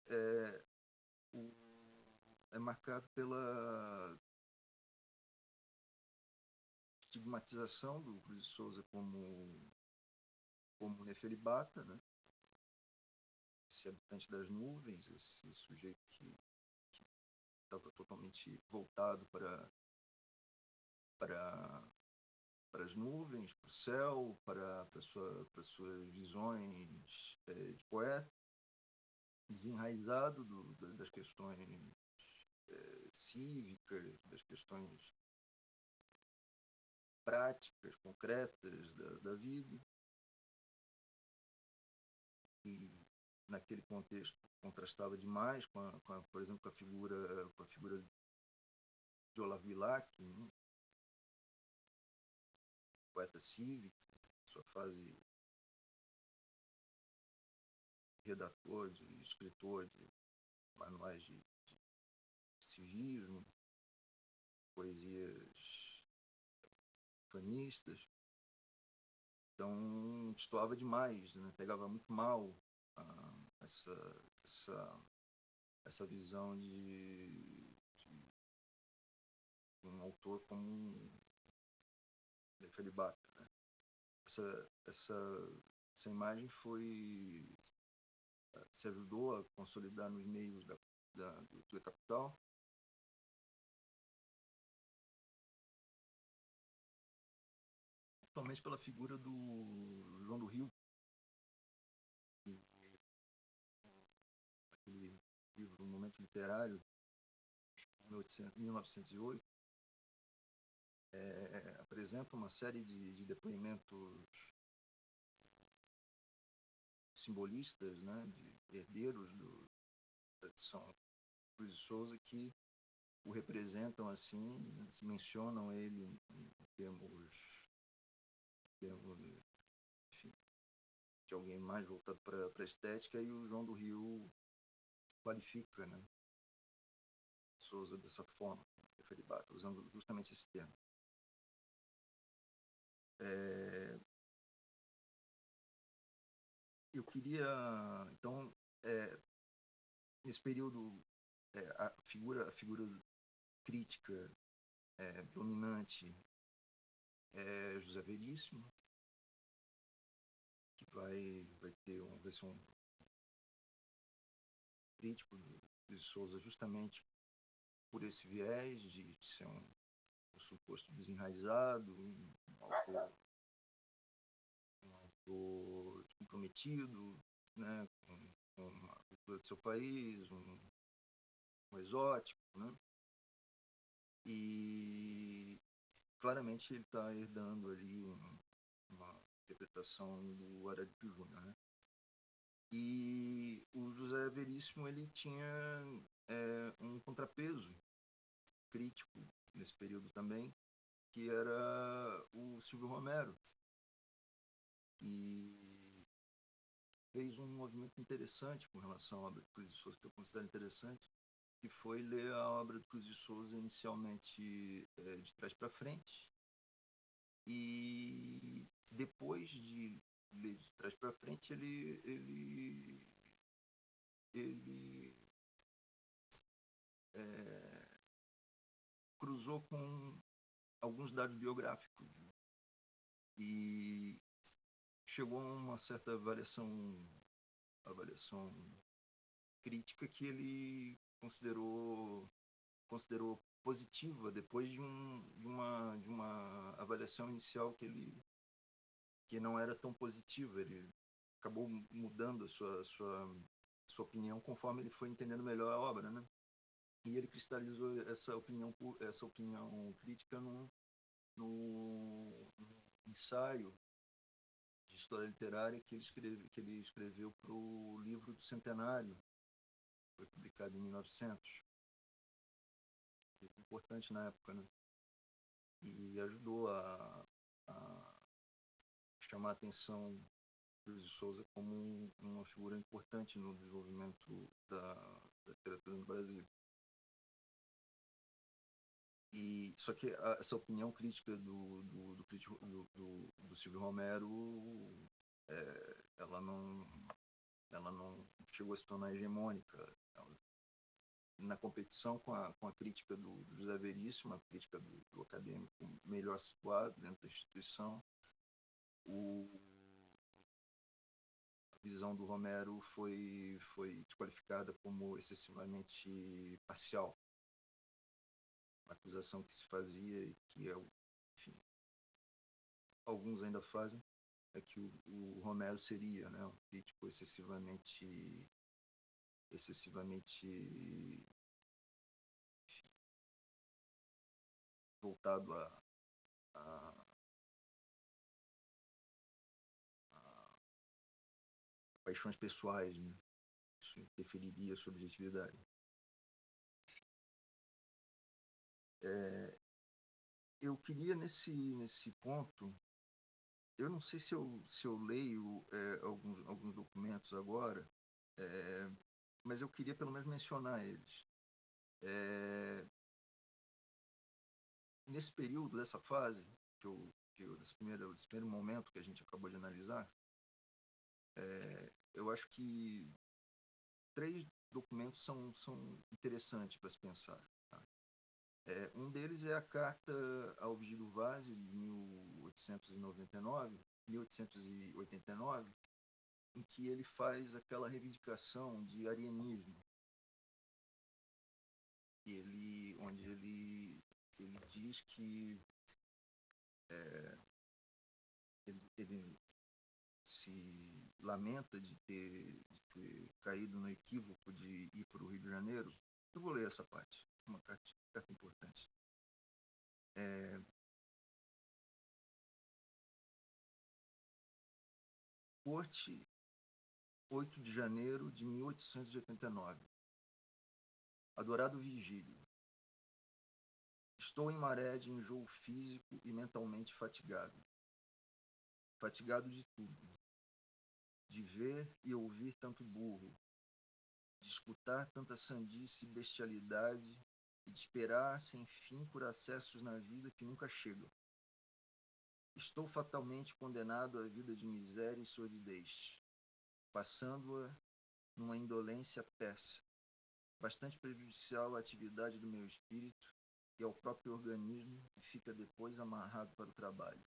é marcado pela estigmatização do Cruz de Souza como nefelibata, né? Esse habitante das nuvens, esse sujeito que estava totalmente voltado para as nuvens, para o céu, para suas visões de poeta, desenraizado das questões cívicas, das questões práticas, concretas da vida. E naquele contexto contrastava demais por exemplo, com a figura de Olavo Bilac, né? Poeta cívico, sua fase de redator, de escritor de manuais de civismo, poesias fanistas. Então, destoava demais, né? Pegava muito mal essa visão de um autor como um nefelibata, né? Essa imagem se ajudou a consolidar nos meios da capital, principalmente pela figura do João do Rio, aquele livro, Um Momento Literário, 1908, apresenta uma série de depoimentos simbolistas, né, de herdeiros da tradição Cruz de Souza, que o representam assim, mencionam ele em termos enfim, de alguém mais voltado para a estética, e o João do Rio qualifica, né, Souza dessa forma, usando justamente esse termo. Eu queria, então, nesse período, a figura crítica dominante é José Veríssimo, que vai ser um crítico de Souza justamente por esse viés de ser um suposto desenraizado, um autor comprometido, né, com a cultura do seu país, um exótico, né? E claramente ele está herdando ali uma interpretação do Araújo Júnior, né? E o José Veríssimo ele tinha um contrapeso crítico nesse período também, que era o Silvio Romero, e fez um movimento interessante com relação à obra de Cruz de Souza, que eu considero interessante, que foi ler a obra de Cruz de Souza inicialmente de trás para frente, e depois de ler de trás para frente ele cruzou com alguns dados biográficos e chegou a uma certa avaliação crítica que ele considerou positiva depois de uma avaliação inicial que não era tão positiva. Ele acabou mudando a sua opinião conforme ele foi entendendo melhor a obra, né? E ele cristalizou essa opinião crítica no ensaio de história literária que ele escreveu para o livro do Centenário, foi publicado em 1900. Foi importante na época, né? E ajudou a chamar a atenção de Souza como uma figura importante no desenvolvimento da literatura no Brasil. E só que essa opinião crítica do Silvio Romero, ela não chegou a se tornar hegemônica. Na competição com a crítica do José Veríssimo, a crítica do acadêmico melhor situado dentro da instituição, a visão do Romero foi desqualificada como excessivamente parcial. A acusação que se fazia, e que enfim, alguns ainda fazem, é que o Romero seria, né, um crítico excessivamente enfim, voltado a paixões pessoais, né? Isso interferiria a sua objetividade. Eu queria, nesse ponto, eu não sei se eu leio alguns documentos agora, mas eu queria pelo menos mencionar eles. Nesse período, dessa fase, desse primeiro momento que a gente acabou de analisar, eu acho que 3 documentos são interessantes para se pensar. Tá? Um deles é a carta ao Vigílio Vaz, de 1889, em que ele faz aquela reivindicação de arianismo, onde ele diz que ele se lamenta de ter caído no equívoco de ir para o Rio de Janeiro. Eu vou ler essa parte, uma carta importante. Corte, 8 de janeiro de 1889. Adorado Vigílio, estou em maré de enjoo físico e mentalmente fatigado. Fatigado de tudo. De ver e ouvir tanto burro, de escutar tanta sandice e bestialidade, e de esperar sem fim por acessos na vida que nunca chegam. Estou fatalmente condenado à vida de miséria e sordidez, passando-a numa indolência persa, bastante prejudicial à atividade do meu espírito e ao próprio organismo, que fica depois amarrado para o trabalho.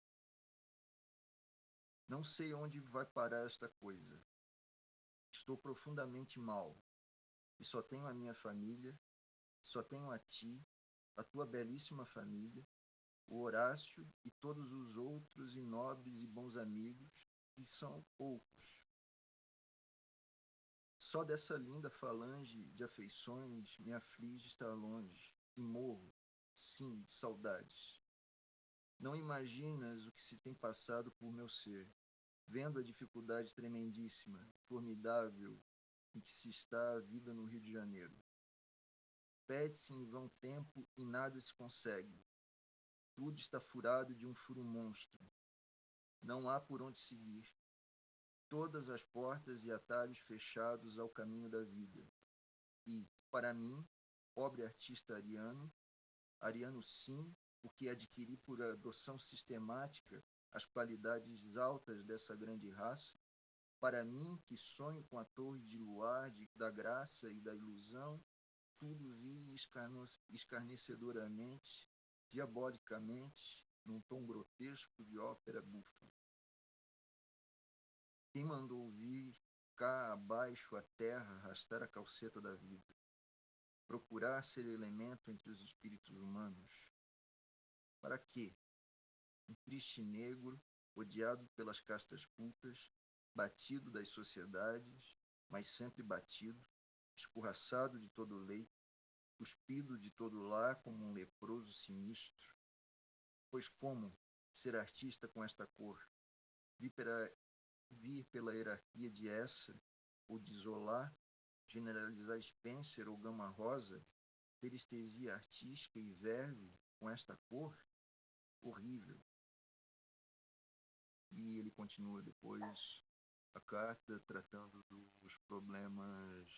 Não sei onde vai parar esta coisa. Estou profundamente mal, e só tenho a minha família, Só tenho a ti, a tua belíssima família, o Horácio e todos os outros e nobres e bons amigos, que são poucos. Só dessa linda falange de afeições me aflige estar longe, e morro, sim, de saudades. Não imaginas o que se tem passado por meu ser, vendo a dificuldade tremendíssima, formidável, em que se está a vida no Rio de Janeiro. Pede-se em vão tempo e nada se consegue. Tudo está furado de um furo monstro. Não há por onde seguir. Todas as portas e atalhos fechados ao caminho da vida. E, para mim, pobre artista ariano sim, porque adquiri por adoção sistemática as qualidades altas dessa grande raça, para mim, que sonho com a torre de luar da graça e da ilusão, tudo vi escarnecedoramente, diabolicamente, num tom grotesco de ópera bufa. Quem mandou vir cá abaixo a terra arrastar a calceta da vida? Procurar ser elemento entre os espíritos humanos? Para quê? Um triste negro, odiado pelas castas cultas, batido das sociedades, mas sempre batido, escorraçado de todo leito, cuspido de todo lar como um leproso sinistro. Pois como ser artista com esta cor? Vir pela hierarquia de essa, ou de Zola, generalizar Spencer ou Gama Rosa, ter estesia artística e verve com esta cor? Horrível. E ele continua depois a carta tratando dos problemas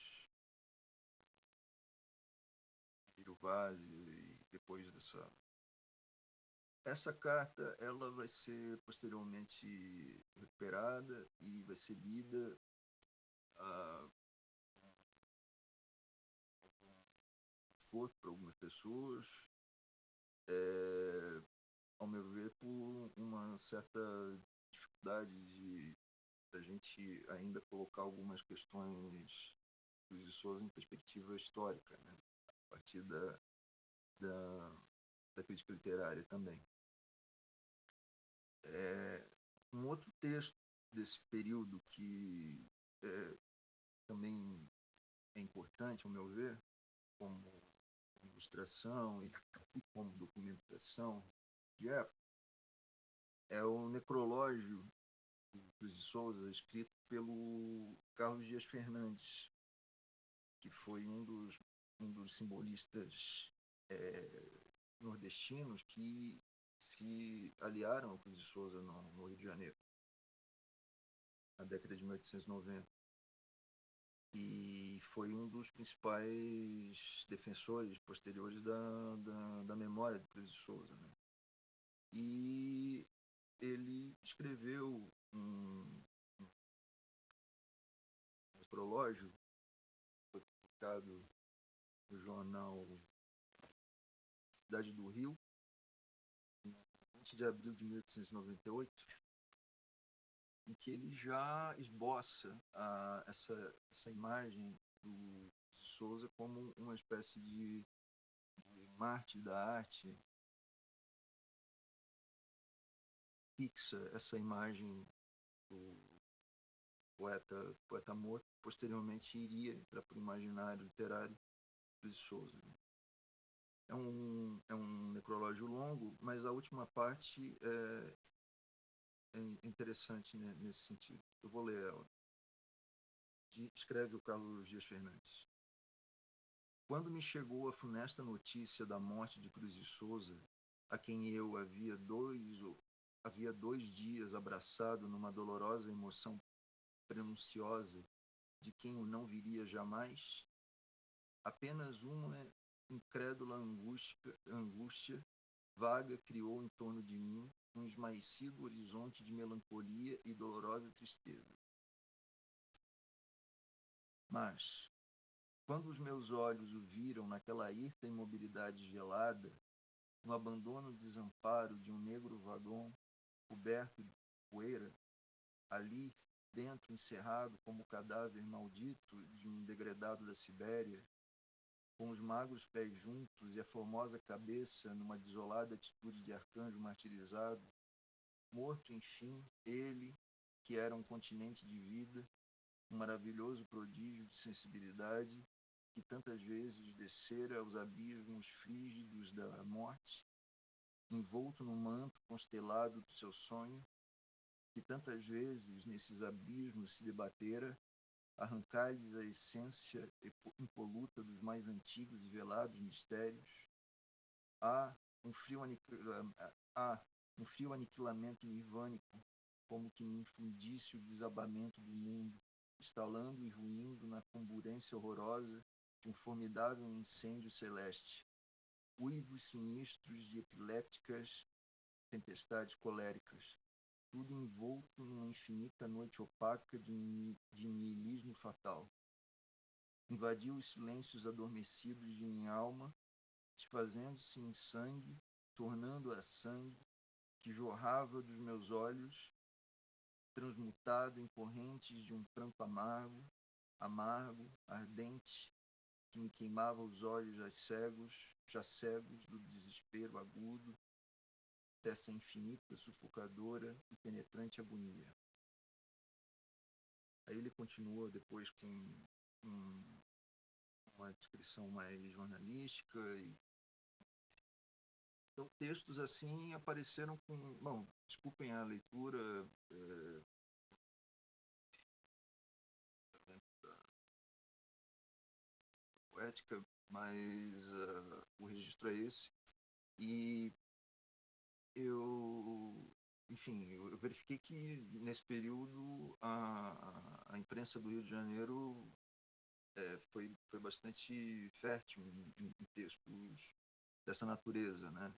de Rio Vale e depois essa carta ela vai ser posteriormente recuperada e vai ser lida conforto para algumas pessoas, ao meu ver, por uma certa dificuldade de a gente ainda colocar algumas questões posições em perspectiva histórica, né? A partir da crítica literária também. Um outro texto desse período que também é importante, ao meu ver, como ilustração e como documentação de época, é o necrológio do Cruz de Souza, escrito pelo Carlos Dias Fernandes, que foi um dos simbolistas nordestinos que se aliaram ao Cruz de Souza no Rio de Janeiro, na década de 1890. E foi um dos principais defensores posteriores da memória de Cruz de Souza, né? E ele escreveu um necrológio, foi publicado no jornal Cidade do Rio, em 20 de abril de 1898, em que ele já esboça essa imagem do Souza como uma espécie de mártir da arte, fixa essa imagem do poeta morto, posteriormente iria entrar para o imaginário literário de Souza. É um necrológio longo, mas a última parte é interessante, né, nesse sentido. Eu vou ler ela. Escreve o Carlos Dias Fernandes. Quando me chegou a funesta notícia da morte de Cruz de Souza, a quem eu havia 2 dias abraçado numa dolorosa emoção prenunciosa de quem o não viria jamais, apenas uma incrédula angústia vaga criou em torno de mim um esmaecido horizonte de melancolia e dolorosa tristeza. Mas, quando os meus olhos o viram naquela hirta imobilidade gelada, no abandono e desamparo de um negro vagão coberto de poeira, ali, dentro, encerrado como o cadáver maldito de um degredado da Sibéria, com os magros pés juntos e a formosa cabeça numa desolada atitude de arcanjo martirizado, morto, enfim, ele, que era um continente de vida, um maravilhoso prodígio de sensibilidade, que tantas vezes descera aos abismos frígidos da morte, envolto no manto constelado do seu sonho, que tantas vezes nesses abismos se debatera, arrancar-lhes a essência impoluta dos mais antigos e velados mistérios. Há um frio aniquilamento nirvânico, como que me infundisse o desabamento do mundo, estalando e ruindo na comburência horrorosa de um formidável incêndio celeste. Uivos sinistros de epilépticas tempestades coléricas, tudo envolto numa infinita noite opaca de niilismo fatal. Invadiu os silêncios adormecidos de minha alma, desfazendo-se em sangue, tornando-a sangue, que jorrava dos meus olhos, transmutado em correntes de um pranto amargo, ardente, que me queimava os olhos já cegos do desespero agudo, dessa infinita, sufocadora e penetrante agonia. Aí ele continua depois com uma descrição mais jornalística. Então, textos assim apareceram com... Bom, desculpem a leitura poética, mas o registro é esse. E eu verifiquei que nesse período a imprensa do Rio de Janeiro foi bastante fértil em textos dessa natureza, né?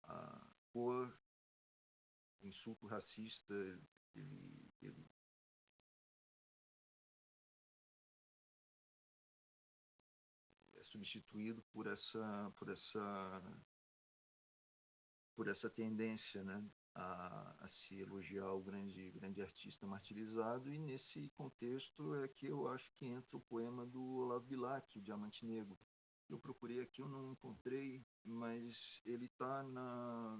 A cor, o insulto racista, ele é substituído por essa tendência, né, a se elogiar o grande artista martirizado, e nesse contexto é que eu acho que entra o poema do Olavo Bilac, O Diamante Negro. Eu procurei aqui, eu não encontrei, mas ele está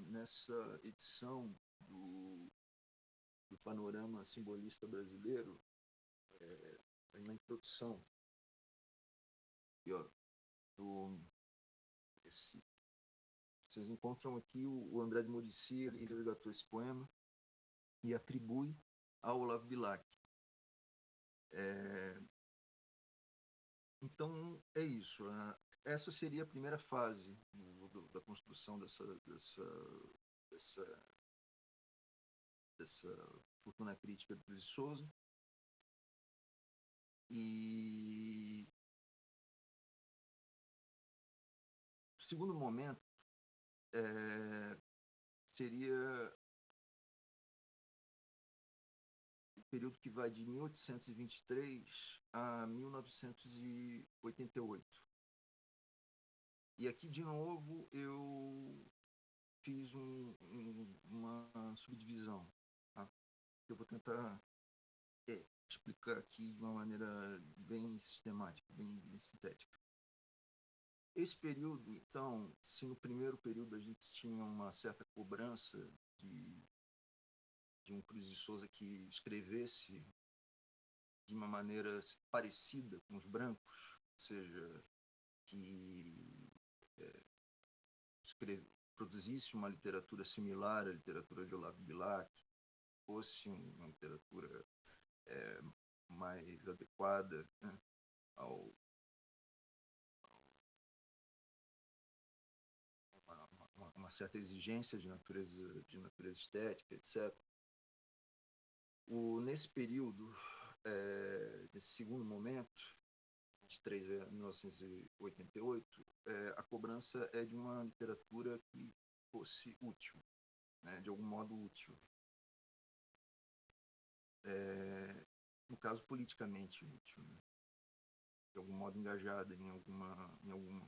nessa edição do Panorama Simbolista Brasileiro, na introdução. E, ó, vocês encontram aqui o André de Muricy, ele resgatou esse poema e atribui ao Olavo Bilac. Então, é isso. Essa seria a primeira fase da construção dessa fortuna crítica de Luiz de Souza. E o segundo momento seria o período que vai de 1823 a 1988. E aqui, de novo, eu fiz uma subdivisão. Tá? Eu vou tentar explicar aqui de uma maneira bem sistemática, bem sintética. Esse período, então, se no primeiro período a gente tinha uma certa cobrança de um Cruz de Souza que escrevesse de uma maneira parecida com os brancos, ou seja, que produzisse uma literatura similar à literatura de Olavo Bilac, fosse uma literatura mais adequada, né, uma certa exigência de natureza estética, etc. Nesse período, nesse segundo momento, de 3 a 1988, a cobrança é de uma literatura que fosse útil, né, de algum modo útil. No caso, politicamente útil, né, de algum modo engajada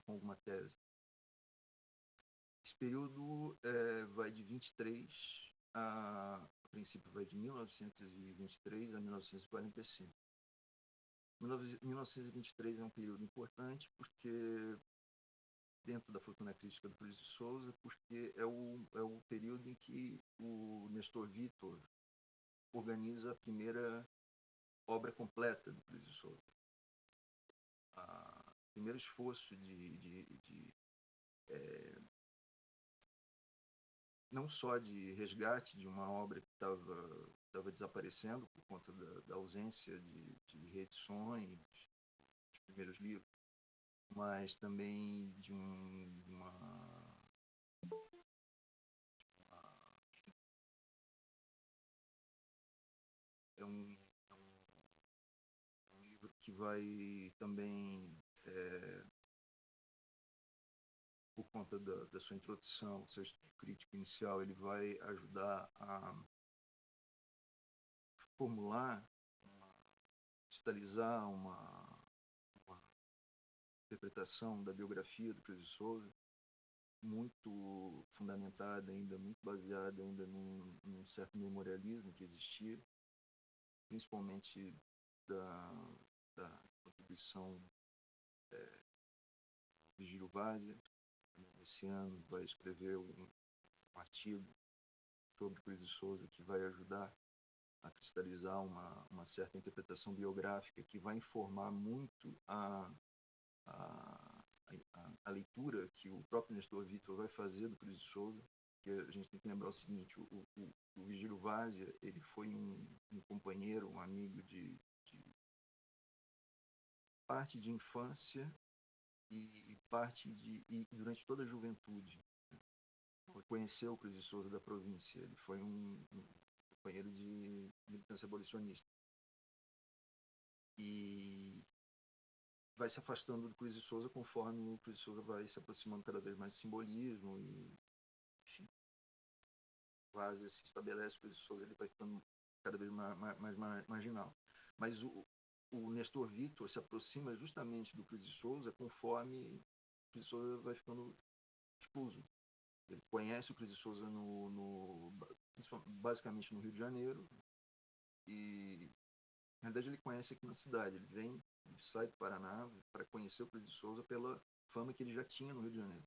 com alguma tese. Esse período vai de 23 a princípio vai de 1923 a 1945. 1923 é um período importante porque dentro da fortuna crítica do Cruz de Souza, porque é o período em que o Nestor Vitor organiza a primeira obra completa do Cruz de Souza. O primeiro esforço não só de resgate de uma obra que estava desaparecendo por conta da ausência de reedições dos primeiros livros, mas também de é um livro que vai também, por conta da sua introdução, do seu estudo crítico inicial, ele vai ajudar a formular, cristalizar uma interpretação da biografia do Cruz de Souza, muito fundamentada ainda, muito baseada ainda num certo memorialismo que existia, principalmente da contribuição de Giro Várzea. Esse ano vai escrever um artigo sobre Cruz de Souza que vai ajudar a cristalizar uma certa interpretação biográfica que vai informar muito a leitura que o próprio Nestor Vitor vai fazer do Cruz de Souza. Que a gente tem que lembrar o seguinte: o Vigílio Várzea, ele foi um companheiro, um amigo de parte de infância e durante toda a juventude. Conheceu o Cruz de Souza da província, ele foi um companheiro de militância abolicionista. E vai se afastando do Cruz de Souza conforme o Cruz de Souza vai se aproximando cada vez mais de simbolismo e, enfim, Várzea se estabelece, o Cruz de Souza ele vai ficando cada vez mais marginal. Mas o Nestor Vitor se aproxima justamente do Cruz de Souza conforme o Cruz de Souza vai ficando expulso. Ele conhece o Cruz de Souza basicamente no Rio de Janeiro e, na verdade, ele conhece aqui na cidade. Ele sai do Paraná para conhecer o Cruz de Souza pela fama que ele já tinha no Rio de Janeiro.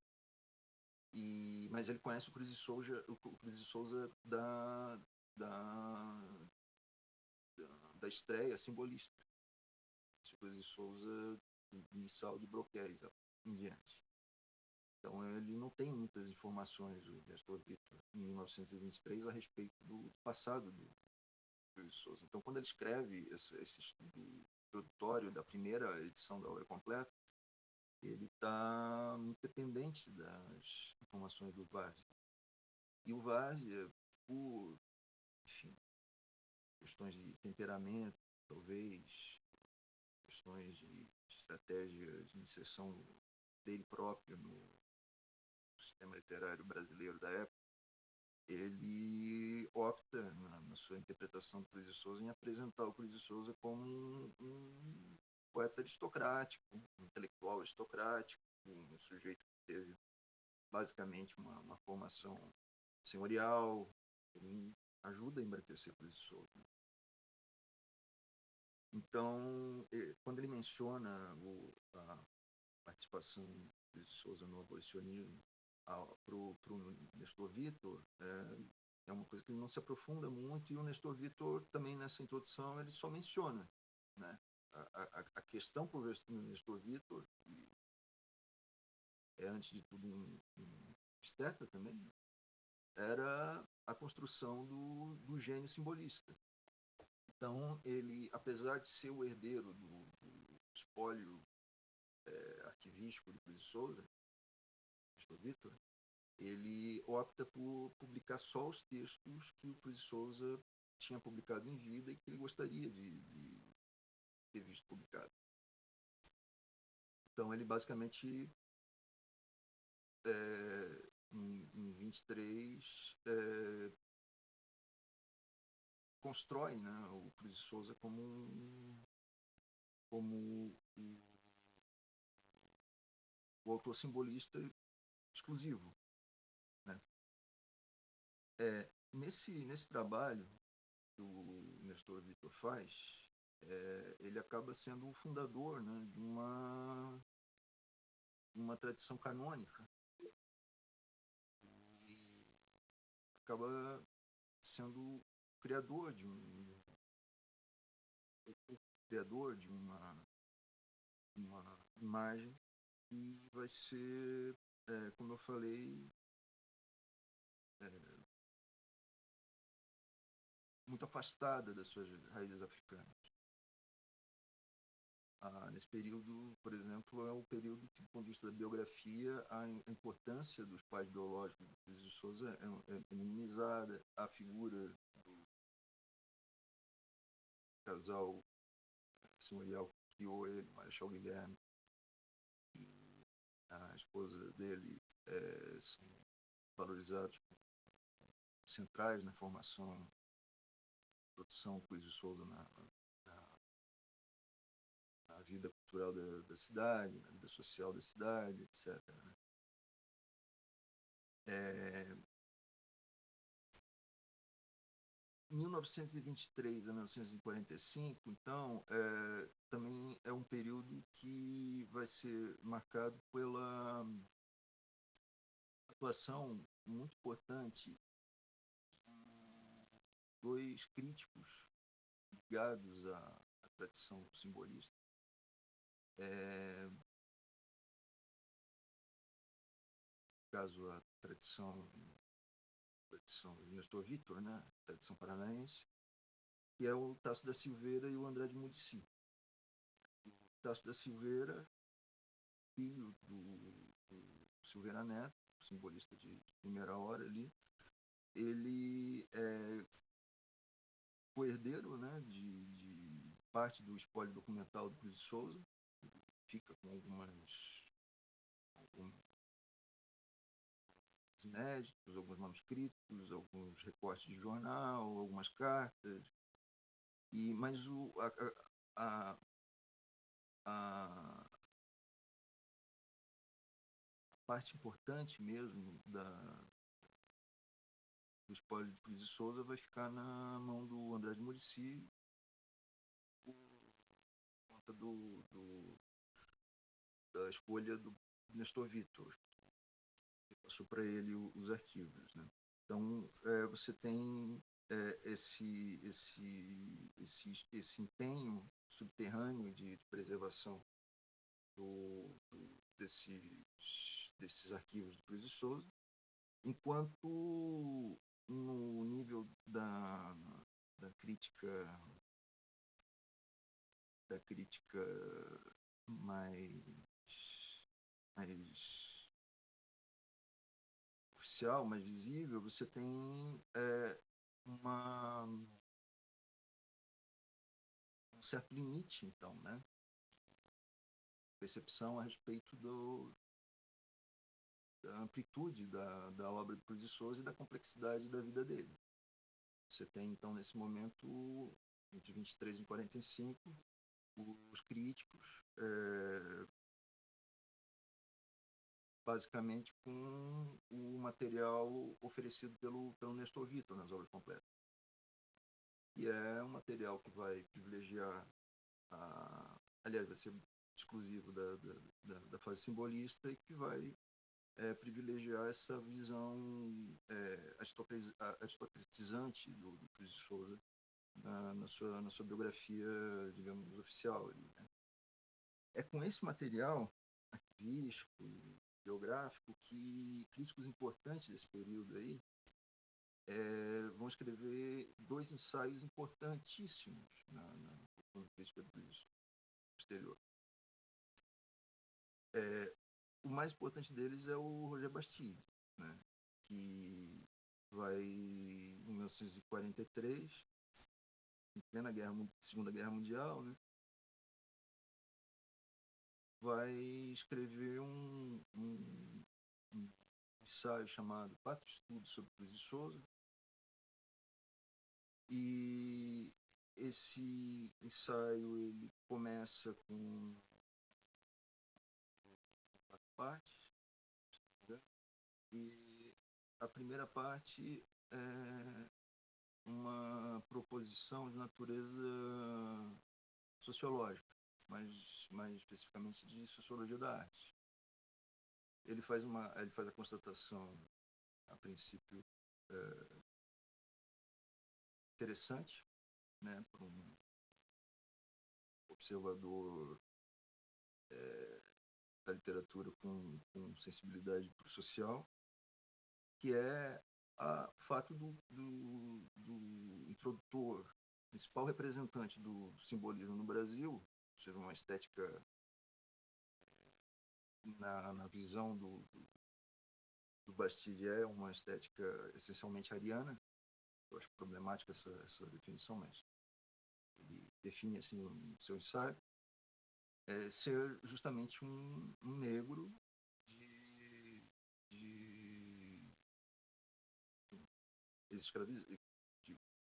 Mas ele conhece o Cruz de Souza da estreia simbolista. O Cruz de Souza inicial de Broquéis em diante. Então ele não tem muitas informações do Nestor Vitor em 1923 a respeito do passado do Cruz de Souza. Então quando ele escreve esse estudo introdutório da primeira edição da obra completa, ele está muito dependente das informações do Várzea. E o Várzea, por, enfim, questões de temperamento, talvez, questões de estratégia de inserção dele próprio no sistema literário brasileiro da época, ele opta, na sua interpretação do Cruz de Souza, em apresentar o Cruz de Souza como um poeta aristocrático, um intelectual aristocrático, um sujeito que teve basicamente uma formação senhorial. Ele ajuda a embranquecer o Cruz de Souza. Então, quando ele menciona a participação do Cruz de Souza no abolicionismo para o Nestor Vitor, é uma coisa que ele não se aprofunda muito, e o Nestor Vitor também nessa introdução ele só menciona, né? A questão para o Nestor Vitor, que é antes de tudo um esteta também, era a construção do gênio simbolista. Então ele, apesar de ser o herdeiro do espólio arquivístico do Cruz de Souza, Nestor Vitor, ele opta por publicar só os textos que o Cruz de Souza tinha publicado em vida e que ele gostaria de ter visto publicado. Então ele basicamente, em 23, constrói, né, o Cruz de Souza como o autor simbolista exclusivo, né? Nesse trabalho que o Nestor Vitor faz, ele acaba sendo o fundador, né, de uma tradição canônica e acaba sendo o criador de uma imagem que vai ser, como eu falei, muito afastada das suas raízes africanas. Nesse período, por exemplo, é o período que, do ponto de vista da biografia, a importância dos pais biológicos do Cruz de Souza é minimizada. A figura do casal senhorial que criou ele, Marechal Guilherme, e a esposa dele são valorizados centrais na formação, produção do Cruz de Souza na vida cultural da cidade, na vida social da cidade, etc. Né? Em 1923 a 1945, então, também é um período que vai ser marcado pela atuação muito importante de dois críticos ligados à tradição simbolista. No caso, a tradição de Nestor Vitor, né? Tradição paranaense, que é o Tasso da Silveira e o Andrade Muricy. O Tasso da Silveira, filho do Silveira Neto, simbolista de primeira hora ali, ele foi herdeiro, né, de parte do espólio documental do Cruz de Souza, fica com alguns inéditos, alguns manuscritos, alguns recortes de jornal, algumas cartas. Mas a parte importante mesmo do espólio de Cruz de Souza vai ficar na mão do Andrade Muricy, por conta da escolha do Nestor Vitor, que passou para ele os arquivos. Né? Então, você tem esse empenho subterrâneo de preservação desses arquivos de Cruz de Souza, enquanto no nível da crítica mais oficial, mais visível, você tem um certo limite, então, né? Percepção a respeito da amplitude da obra de Cruz de Souza e da complexidade da vida dele. Você tem, então, nesse momento, entre 23 e 45, os críticos, basicamente com o material oferecido pelo Nestor Vitor nas obras completas. E é um material que vai privilegiar, aliás, vai ser exclusivo da fase simbolista e que vai privilegiar essa visão aristocratizante do Cruz de Souza na sua biografia, digamos, oficial. Né? É com esse material arquivístico e biográfico que críticos importantes desse período aí vão escrever dois ensaios importantíssimos na crítica do posterior. O mais importante deles é o Roger Bastide, né, que vai, em 1943, em plena Segunda Guerra Mundial, né, vai escrever um ensaio chamado Quatro Estudos sobre Cruz de Souza. E esse ensaio ele começa com 4 partes, e a primeira parte é uma proposição de natureza sociológica, mais especificamente de sociologia da arte. Ele faz a constatação, a princípio, interessante, né, para um observador da literatura com sensibilidade para o social, que é o fato do introdutor, principal representante do simbolismo no Brasil, ou seja, uma estética na visão do Bastille, é uma estética essencialmente ariana. Eu acho problemática essa definição, mas ele define assim no seu ensaio, ser justamente um negro de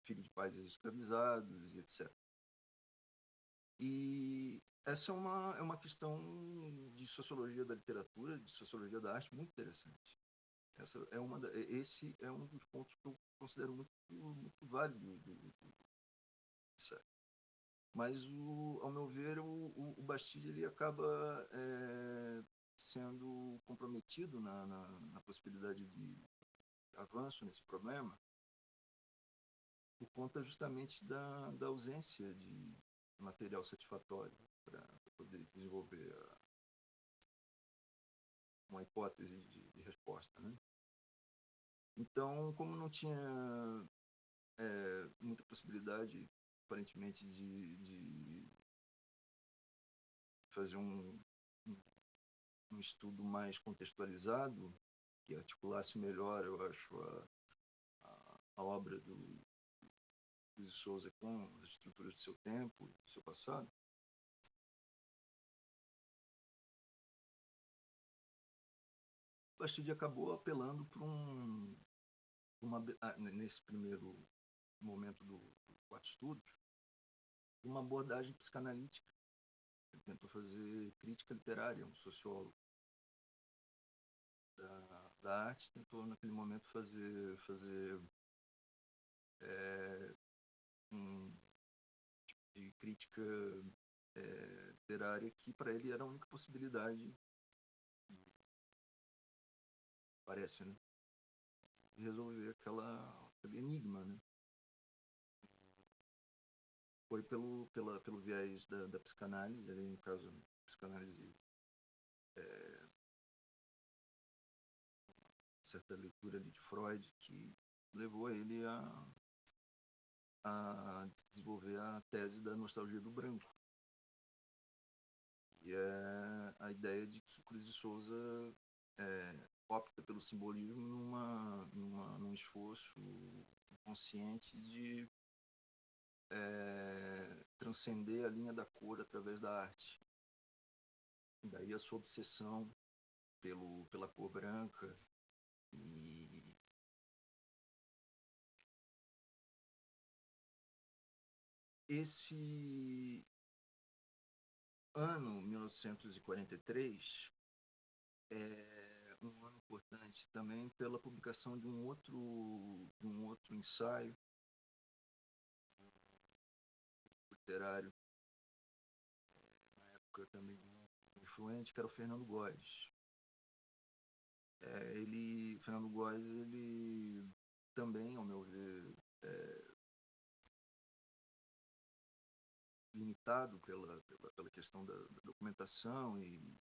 filho de pais escravizados e etc. E essa é uma questão de sociologia da literatura, de sociologia da arte muito interessante. Esse é um dos pontos que eu considero muito válido do ensaio. Mas, ao meu ver, o Bastille ele acaba sendo comprometido na possibilidade de avanço nesse problema por conta justamente da ausência de material satisfatório para poder desenvolver uma hipótese de resposta, né? Então, como não tinha muita possibilidade, aparentemente, de fazer um estudo mais contextualizado, que articulasse melhor, eu acho, a obra do Luiz de Souza com as estruturas do seu tempo, do seu passado, Bastille acabou apelando para nesse primeiro momento do quarto estudo, uma abordagem psicanalítica. Ele tentou fazer crítica literária, um sociólogo da arte, tentou naquele momento fazer um tipo de crítica literária que para ele era a única possibilidade, parece, né, de resolver aquele enigma, né? Foi pelo viés da psicanálise, ali no caso, psicanálise, certa leitura ali de Freud, que levou ele a desenvolver a tese da nostalgia do branco. E é a ideia de que Cruz de Souza opta pelo simbolismo num esforço consciente de transcender a linha da cor através da arte. E daí a sua obsessão pela cor branca. E esse ano, 1943, é um ano importante também pela publicação de um outro ensaio literário, na época também influente, que era o Fernando Góes. Fernando Góes, ele também, ao meu ver, limitado pela questão da documentação e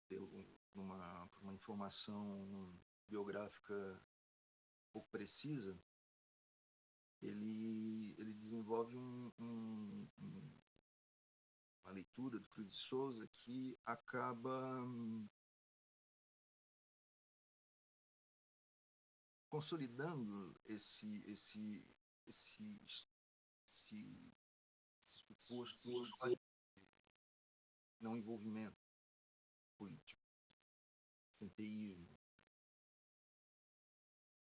por uma informação biográfica pouco precisa, ele desenvolve uma leitura do Cruz de Souza que acaba consolidando esse suposto não envolvimento político, centeísmo.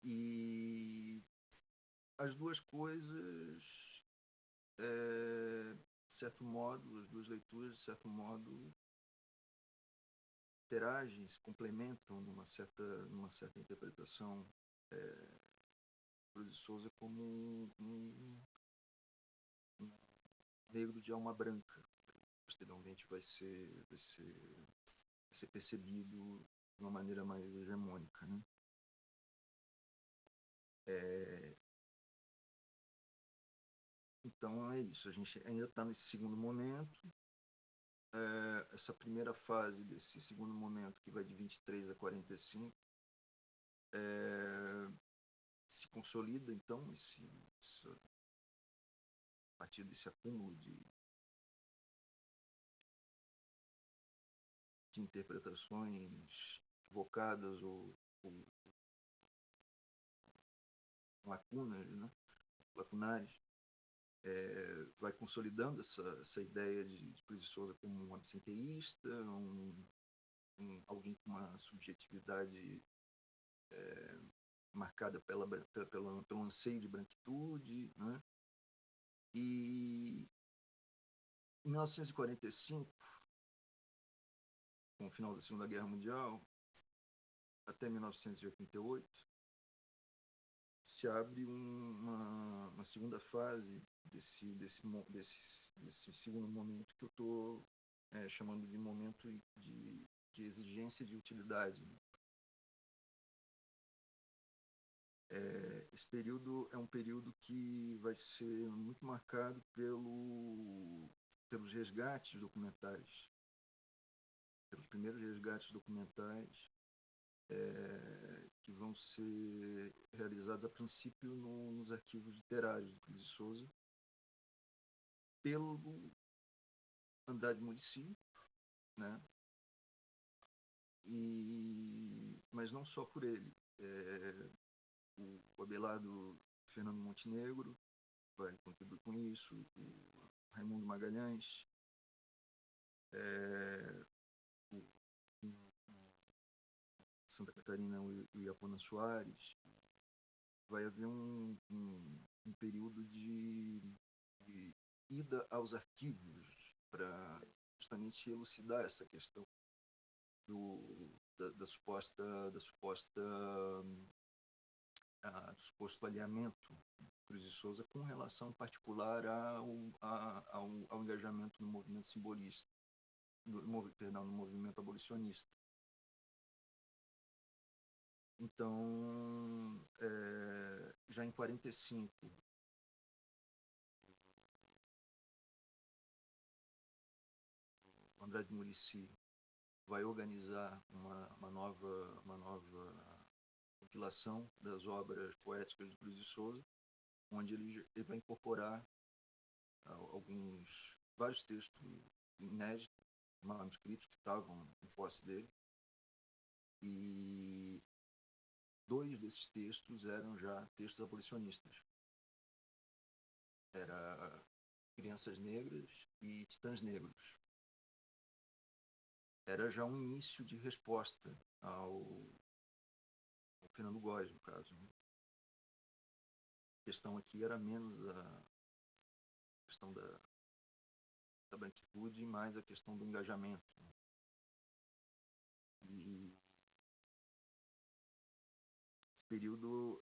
E as duas coisas, de certo modo, as duas leituras, de certo modo, interagem, se complementam numa certa interpretação. Cruz de Souza como negro de alma branca. Posteriormente vai ser percebido de uma maneira mais hegemônica, né? Então é isso, a gente ainda está nesse segundo momento. Essa primeira fase desse segundo momento, que vai de 23 a 45, se consolida, então, a partir desse acúmulo de interpretações equivocadas ou lacunas, né? Lacunares, vai consolidando essa ideia de Cruz de Souza como um absenteísta, alguém com uma subjetividade marcada pelo anseio de branquitude, né? E em 1945, com o final da Segunda Guerra Mundial, até 1988, se abre uma segunda fase desse segundo momento que eu estou chamando de momento de exigência de utilidade. Esse período é um período que vai ser muito marcado pelos resgates documentais, pelos primeiros resgates documentais que vão ser realizados a princípio nos arquivos literários do Cruz de Souza, pelo Andrade Muricy, né? Mas não só por ele. O Abelardo Fernando Montenegro vai contribuir com isso, o Raimundo Magalhães, o Santa Catarina, o Iapona Soares. Vai haver um período de ida aos arquivos para justamente elucidar essa questão do suposto alinhamento do Cruz de Souza com relação particular ao engajamento no movimento simbolista, no movimento abolicionista. Então, já em 45, Andrade Muricy vai organizar uma nova compilação das obras poéticas de Cruz de Souza, onde ele vai incorporar vários textos inéditos, manuscritos que estavam em posse dele, e 2 desses textos eram já textos abolicionistas. Era Crianças Negras e Titãs Negros. Era já um início de resposta ao Fernando Góes, no caso. A questão aqui era menos a questão da branquitude e mais a questão do engajamento. E esse período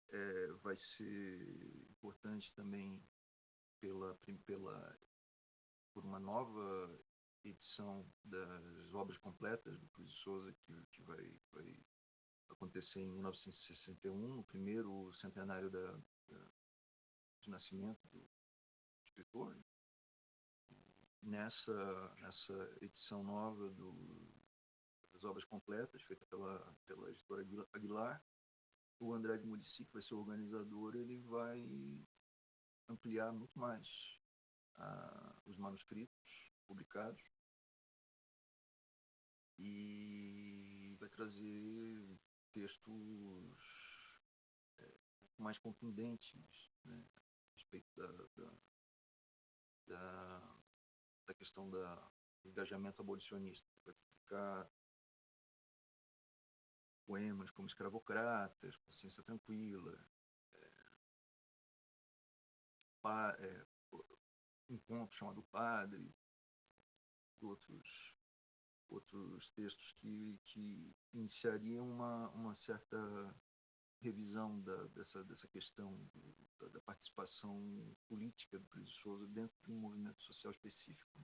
vai ser importante também por uma nova edição das obras completas do Cruz de Souza, que vai acontecer em 1961, no primeiro centenário de nascimento do escritor. Nessa edição nova das obras completas, feita pela editora Aguilar, o Andrade Muricy, que vai ser o organizador, ele vai ampliar muito mais os manuscritos publicados e vai trazer textos mais contundentes, né, a respeito da questão do engajamento abolicionista. Vai publicar poemas como Escravocratas, Consciência Tranquila, um conto chamado Padre, outros textos que iniciariam uma certa revisão dessa questão da participação política do Cruz de Souza dentro de um movimento social específico.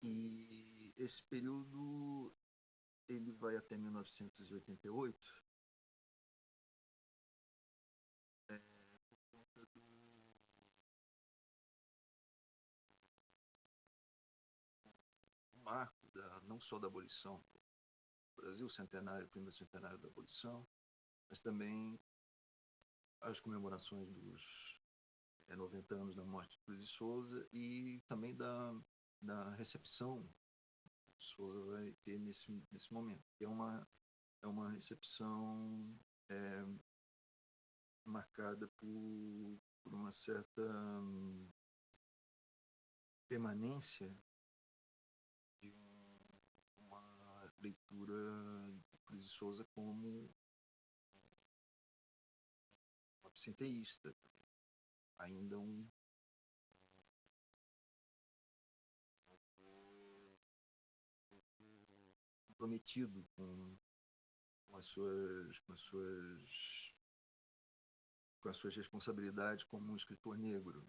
E esse período ele vai até 1988, por conta do marco não só da abolição do Brasil, centenário, primeiro centenário da abolição, mas também as comemorações dos 90 anos da morte de Cruz de Souza e também da recepção que Souza vai ter nesse momento, que é uma recepção marcada por uma certa permanência de uma leitura de Cruz de Souza como absenteísta, ainda comprometido com as suas responsabilidades como um escritor negro.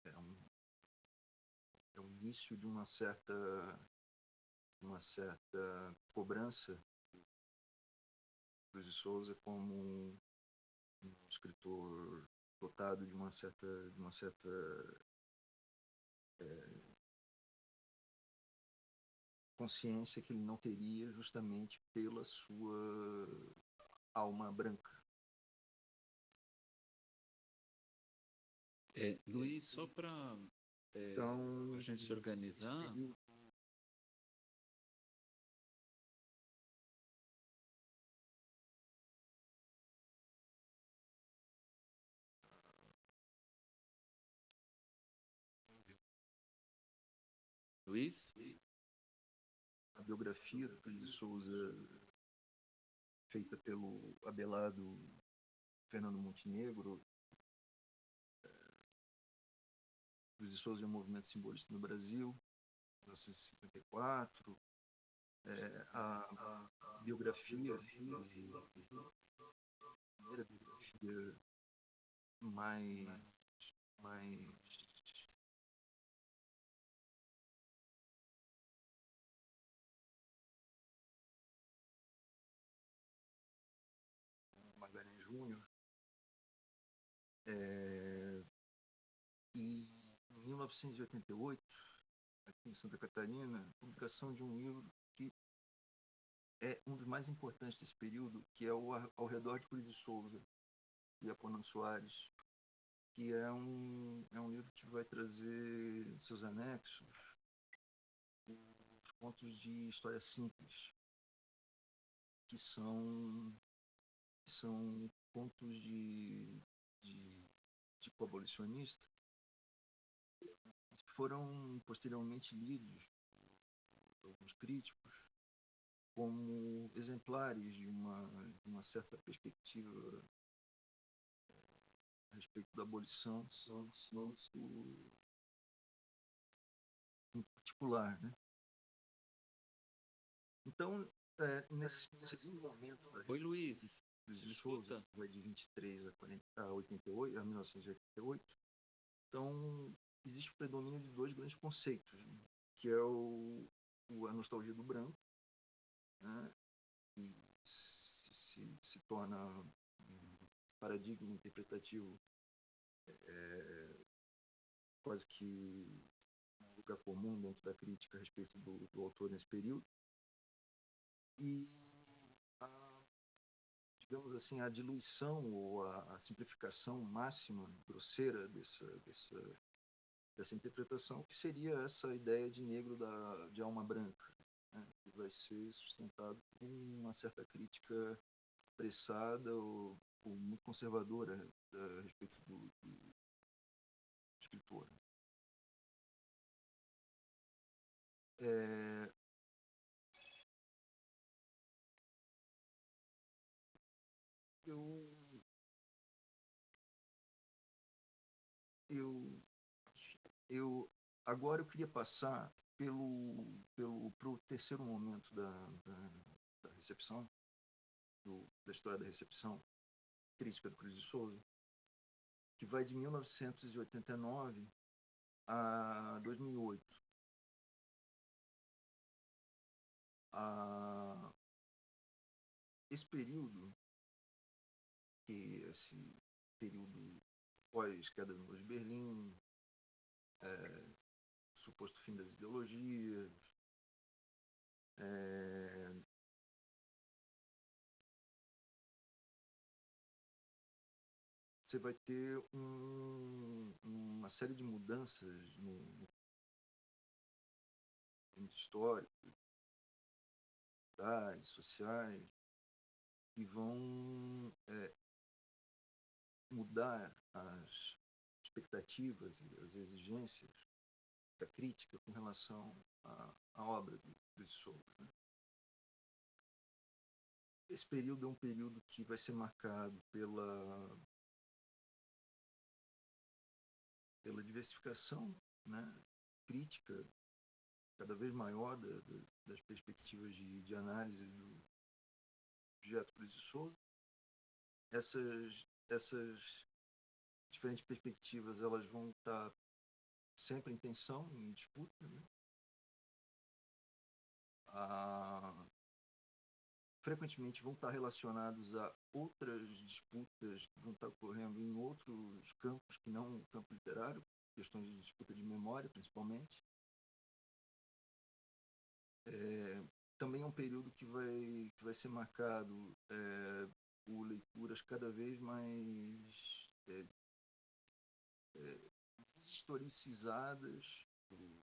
É o início de uma certa cobrança de Cruz de Souza como um escritor dotado de uma certa consciência que ele não teria justamente pela sua alma branca. Luiz, só para Então, a gente se organizar, Luiz? A biografia do Cruz de Souza, feita pelo Abelardo Fernando Montenegro, Cruz de Souza e o Movimento Simbolista no Brasil, 1954, a biografia, a primeira biografia mais Magalhães Júnior, e em 1988, aqui em Santa Catarina, a publicação de um livro que é um dos mais importantes desse período, que é o Ao Redor de Cruz de Souza, de Aponan Soares, que é um livro que vai trazer em seus anexos os contos de história simples, que são contos de tipo abolicionista, que foram posteriormente lidos por alguns críticos como exemplares de uma certa perspectiva a respeito da abolição em particular, né? Então, nesse segundo momento da Oi, Luiz. de Souza, vai de 23 a 88, a 1988, então existe o predomínio de dois grandes conceitos, né? Que é a nostalgia do branco, né? Que se torna um paradigma interpretativo quase que um lugar comum dentro da crítica a respeito do autor nesse período, e digamos assim, a diluição ou a simplificação máxima, grosseira dessa interpretação, que seria essa ideia de negro de alma branca, né? Que vai ser sustentado por uma certa crítica apressada ou muito conservadora a respeito do escritor. Agora eu queria passar pro terceiro momento da recepção, da história da recepção crítica do Cruz de Souza, que vai de 1989 a 2008. Esse período, esse período pós-queda do Muro de Berlim, suposto fim das ideologias, você vai ter uma série de mudanças no histórico, sociais, que vão mudar as expectativas e as exigências da crítica com relação à obra de Souza. Né? Esse período é um período que vai ser marcado pela diversificação, né, crítica cada vez maior das perspectivas de análise do objeto Cruz de Souza. Essas diferentes perspectivas, elas vão estar sempre em tensão, em disputa, né? Frequentemente vão estar relacionados a outras disputas que vão estar ocorrendo em outros campos que não o campo literário, questões de disputa de memória, principalmente. Também é um período que vai ser marcado por leituras cada vez mais historicizadas do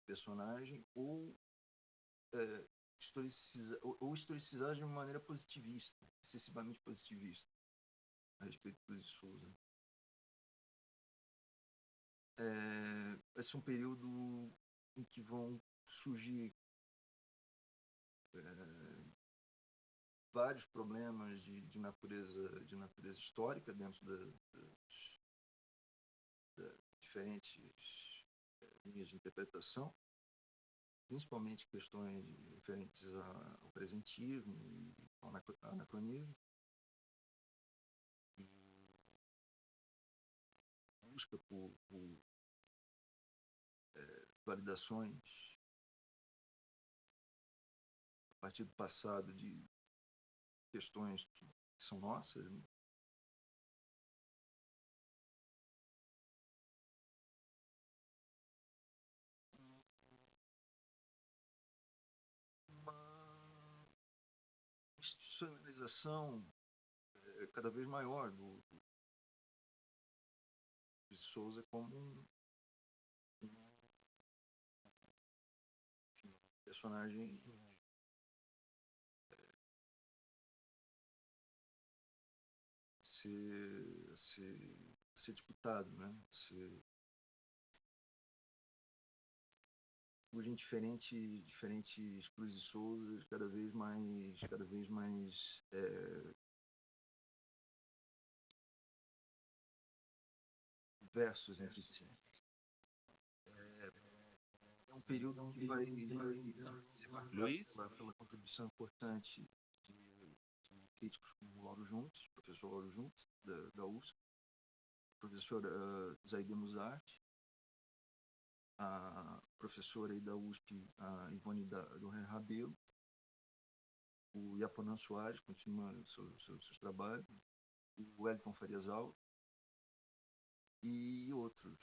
personagem ou historicizar de uma maneira positivista, excessivamente positivista, a respeito de Souza. Vai ser um período em que vão surgir vários problemas de natureza histórica dentro das diferentes linhas de interpretação, principalmente questões referentes ao presentismo e ao anacronismo, e busca por validações a partir do passado de questões que são nossas, né? Uma institucionalização cada vez maior de Souza como um personagem ser disputado, né? Surgem diferentes Cruz de Souza cada vez mais diversos entre si. É um período que vai ser marcado pela contribuição importante de críticos como Lauro Juntos, professor Lauro Juntos, da USP, professor Zaide Musart, a professora aí da USP, a Ivone do Rabelo, o Iaponan Soares, continuando seus trabalhos, o Wellington Farias Alves e outros.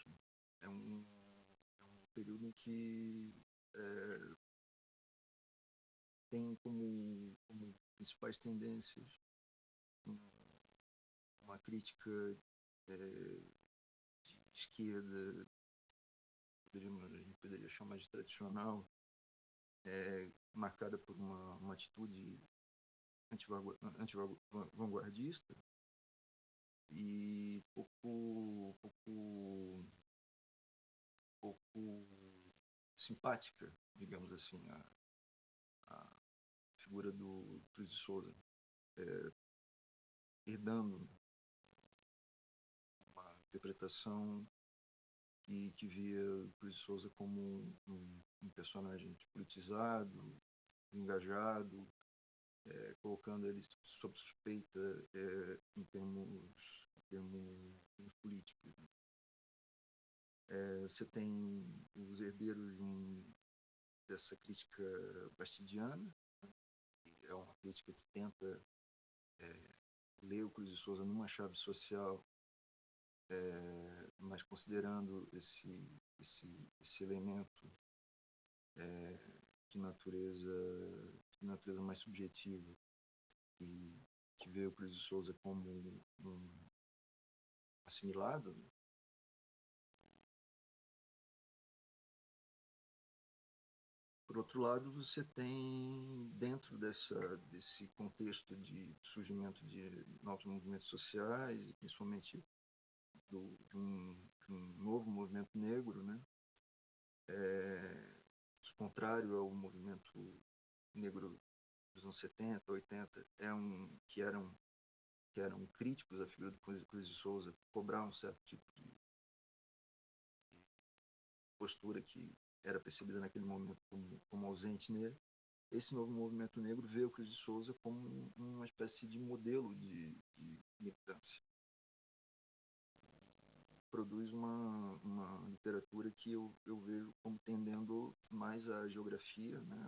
É um período em que tem como principais tendências uma crítica de esquerda, a gente poderia chamar de tradicional, marcada por uma atitude anti-vanguardista e pouco simpática, digamos assim, a figura do Cruz de Souza, herdando uma interpretação que via Cruz de Souza como um personagem politizado, engajado, colocando ele sob suspeita em termos políticos. Você tem os herdeiros dessa crítica bastidiana, que é uma crítica que tenta ler o Cruz de Souza numa chave social, mas considerando esse elemento de natureza mais subjetiva, que vê o Cruz de Souza como um assimilado, né? Por outro lado, você tem, dentro desse contexto de surgimento de novos movimentos sociais, e principalmente de um novo movimento negro, né? Que, contrário ao movimento negro dos anos 70, 80, que eram críticos à figura do Cruz de Souza, cobravam um certo tipo de postura que era percebida naquele momento como ausente nele. Esse novo movimento negro vê o Cruz de Souza como uma espécie de modelo de militância. Produz uma literatura que eu vejo como tendendo mais à geografia, né,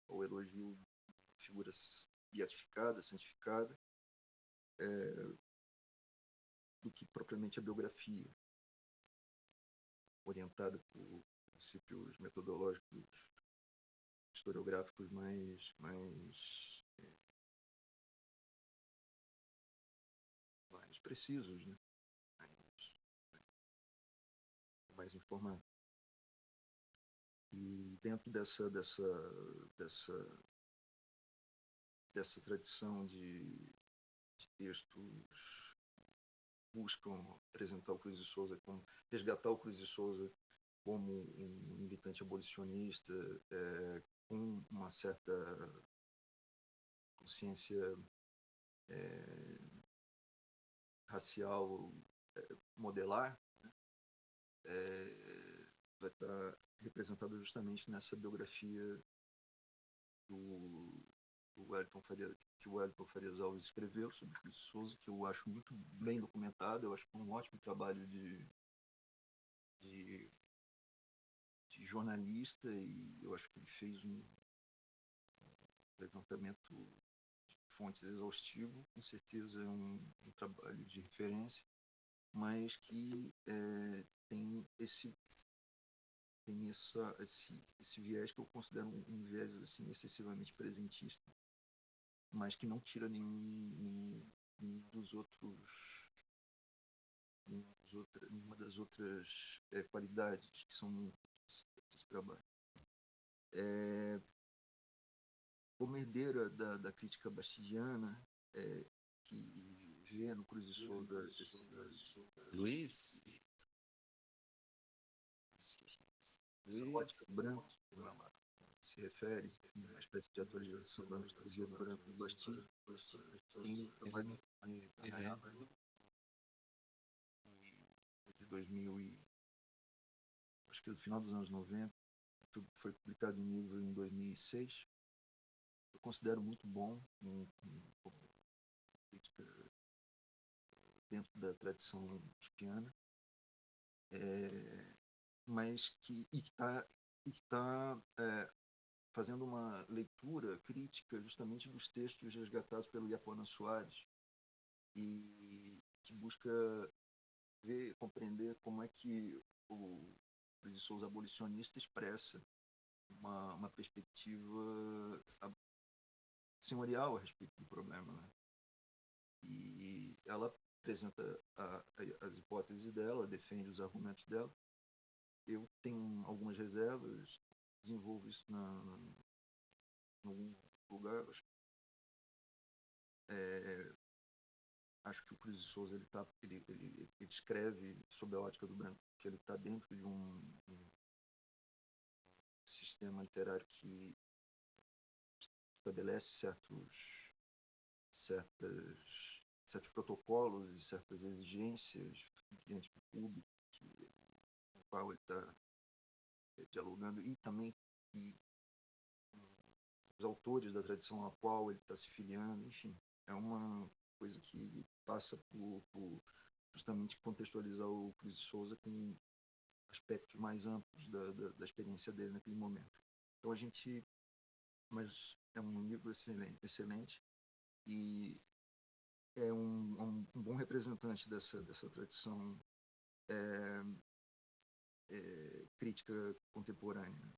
ao elogio de figuras beatificadas, santificadas, do que propriamente a biografia, orientada por princípios metodológicos, historiográficos mais precisos, né? mais informados. E dentro dessa tradição de textos buscam apresentar o Cruz de Souza como resgatar o Cruz de Souza como um militante abolicionista, com uma certa consciência racial modelar, né? Vai estar representado justamente nessa biografia que o Wellington Farias Alves escreveu sobre Cruz de Souza, que eu acho muito bem documentado. Eu acho que foi um ótimo trabalho de jornalista, e eu acho que ele fez um levantamento de fontes exaustivo. Com certeza é um trabalho de referência, mas que tem esse viés que eu considero um viés assim, excessivamente presentista, mas que não tira nenhuma das outras qualidades que são desse trabalho. Como herdeira da crítica bastidiana, que vê no Cruz de Souza Luiz? essa ótica branca, se refere à espécie de atualização da nostalgia do branco do Bastille, tem de 2000 acho que no final dos anos 90, foi publicado em livro em 2006. Eu considero muito bom, crítica dentro da tradição cristiana, mas que está fazendo uma leitura crítica justamente dos textos resgatados pelo Iapoana Soares, e que busca compreender como é que o Cruz de Souza abolicionista expressa uma perspectiva senhorial a respeito do problema, né? E ela apresenta as hipóteses dela, defende os argumentos dela. Eu tenho algumas reservas, desenvolvo isso em algum lugar. Acho que o Cruz de Souza ele escreve sob a ótica do branco, que ele está dentro de um sistema literário que estabelece certos protocolos e certas exigências diante do público com o qual ele está dialogando, e também que os autores da tradição a qual ele está se filiando, enfim, é uma coisa que passa por justamente contextualizar o Cruz de Souza com aspectos mais amplos da experiência dele naquele momento. Então mas é um livro excelente e é um bom representante dessa tradição crítica contemporânea.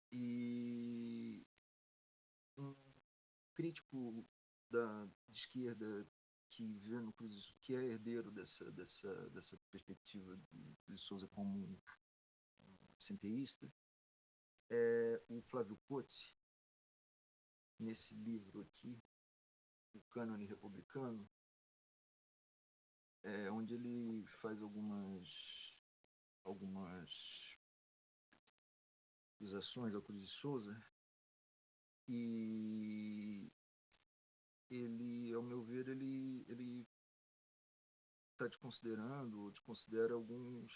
E um crítico de esquerda que vê no Cruz, que é herdeiro dessa perspectiva de Souza como um centeísta, é o Flávio Coetzee, nesse livro aqui, O Cânone Republicano, onde ele faz algumas acusações ao Cruz de Souza, e ele, ao meu ver, ele está desconsidera algumas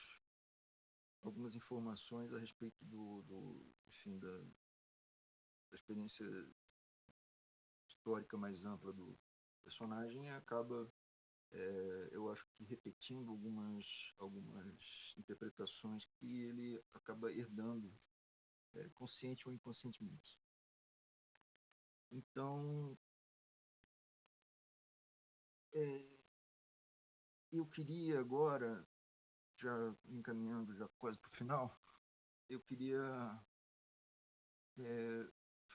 informações a respeito enfim, da experiência histórica mais ampla do personagem, e acaba, eu acho que repetindo algumas interpretações que ele acaba herdando, consciente ou inconscientemente. Então, eu queria agora, já encaminhando já quase para o final, eu queria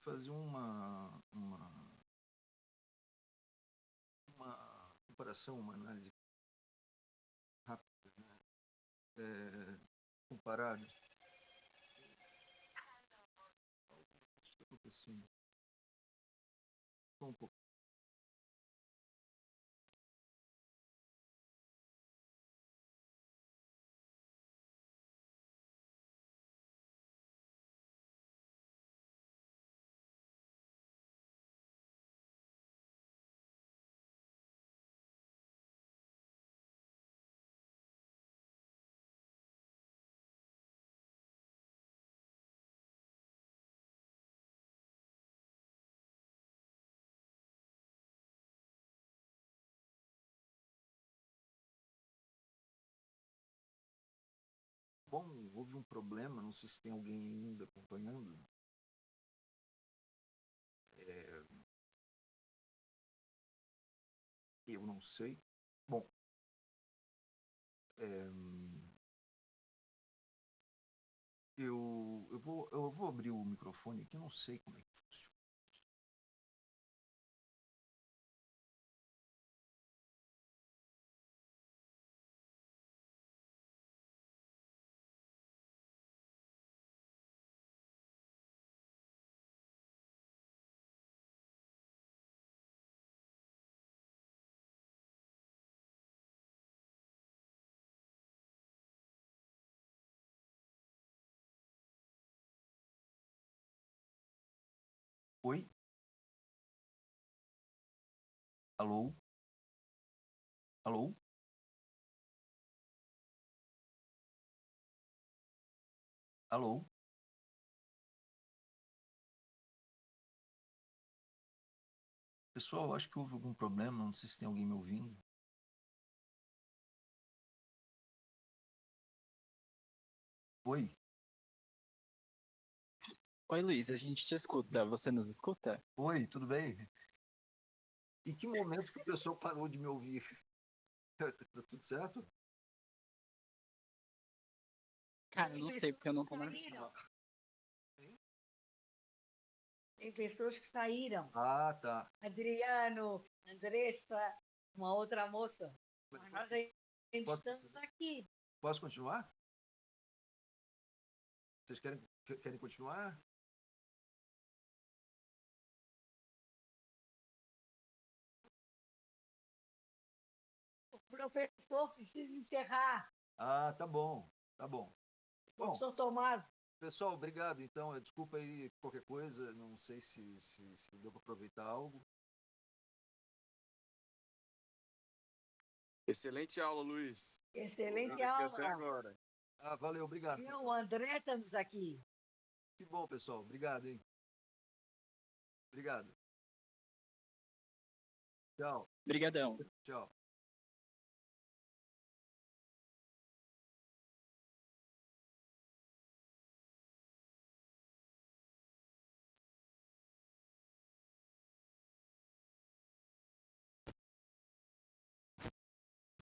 fazer uma comparação, uma análise rápida, né? Comparado. O que está acontecendo? Só um pouco. Bom, houve um problema, não sei se tem alguém ainda acompanhando. Eu não sei. Bom, eu vou abrir o microfone aqui, não sei como é que funciona. Oi? Alô? Alô? Alô? Pessoal, acho que houve algum problema, não sei se tem alguém me ouvindo. Oi? Oi, Luiz, a gente te escuta. Você nos escuta? Oi, tudo bem? Em que momento que o pessoal parou de me ouvir? Tá tudo certo? Cara, eu não sei porque eu não tô na sala. Tem pessoas que saíram. Ah, tá. Adriano, Andressa, uma outra moça. Mas nós ainda estamos aqui. Posso continuar? Vocês querem continuar? O professor precisa encerrar. Ah, tá bom, tá bom. Bom, Professor Tomás. pessoal, obrigado. Então, desculpa aí qualquer coisa, não sei se deu para aproveitar algo. Excelente aula, Luiz. Excelente Até aula. agora. Ah, valeu, obrigado. E o André estamos aqui. Que bom, pessoal. Obrigado, hein? Obrigado. Tchau. Obrigadão. Tchau.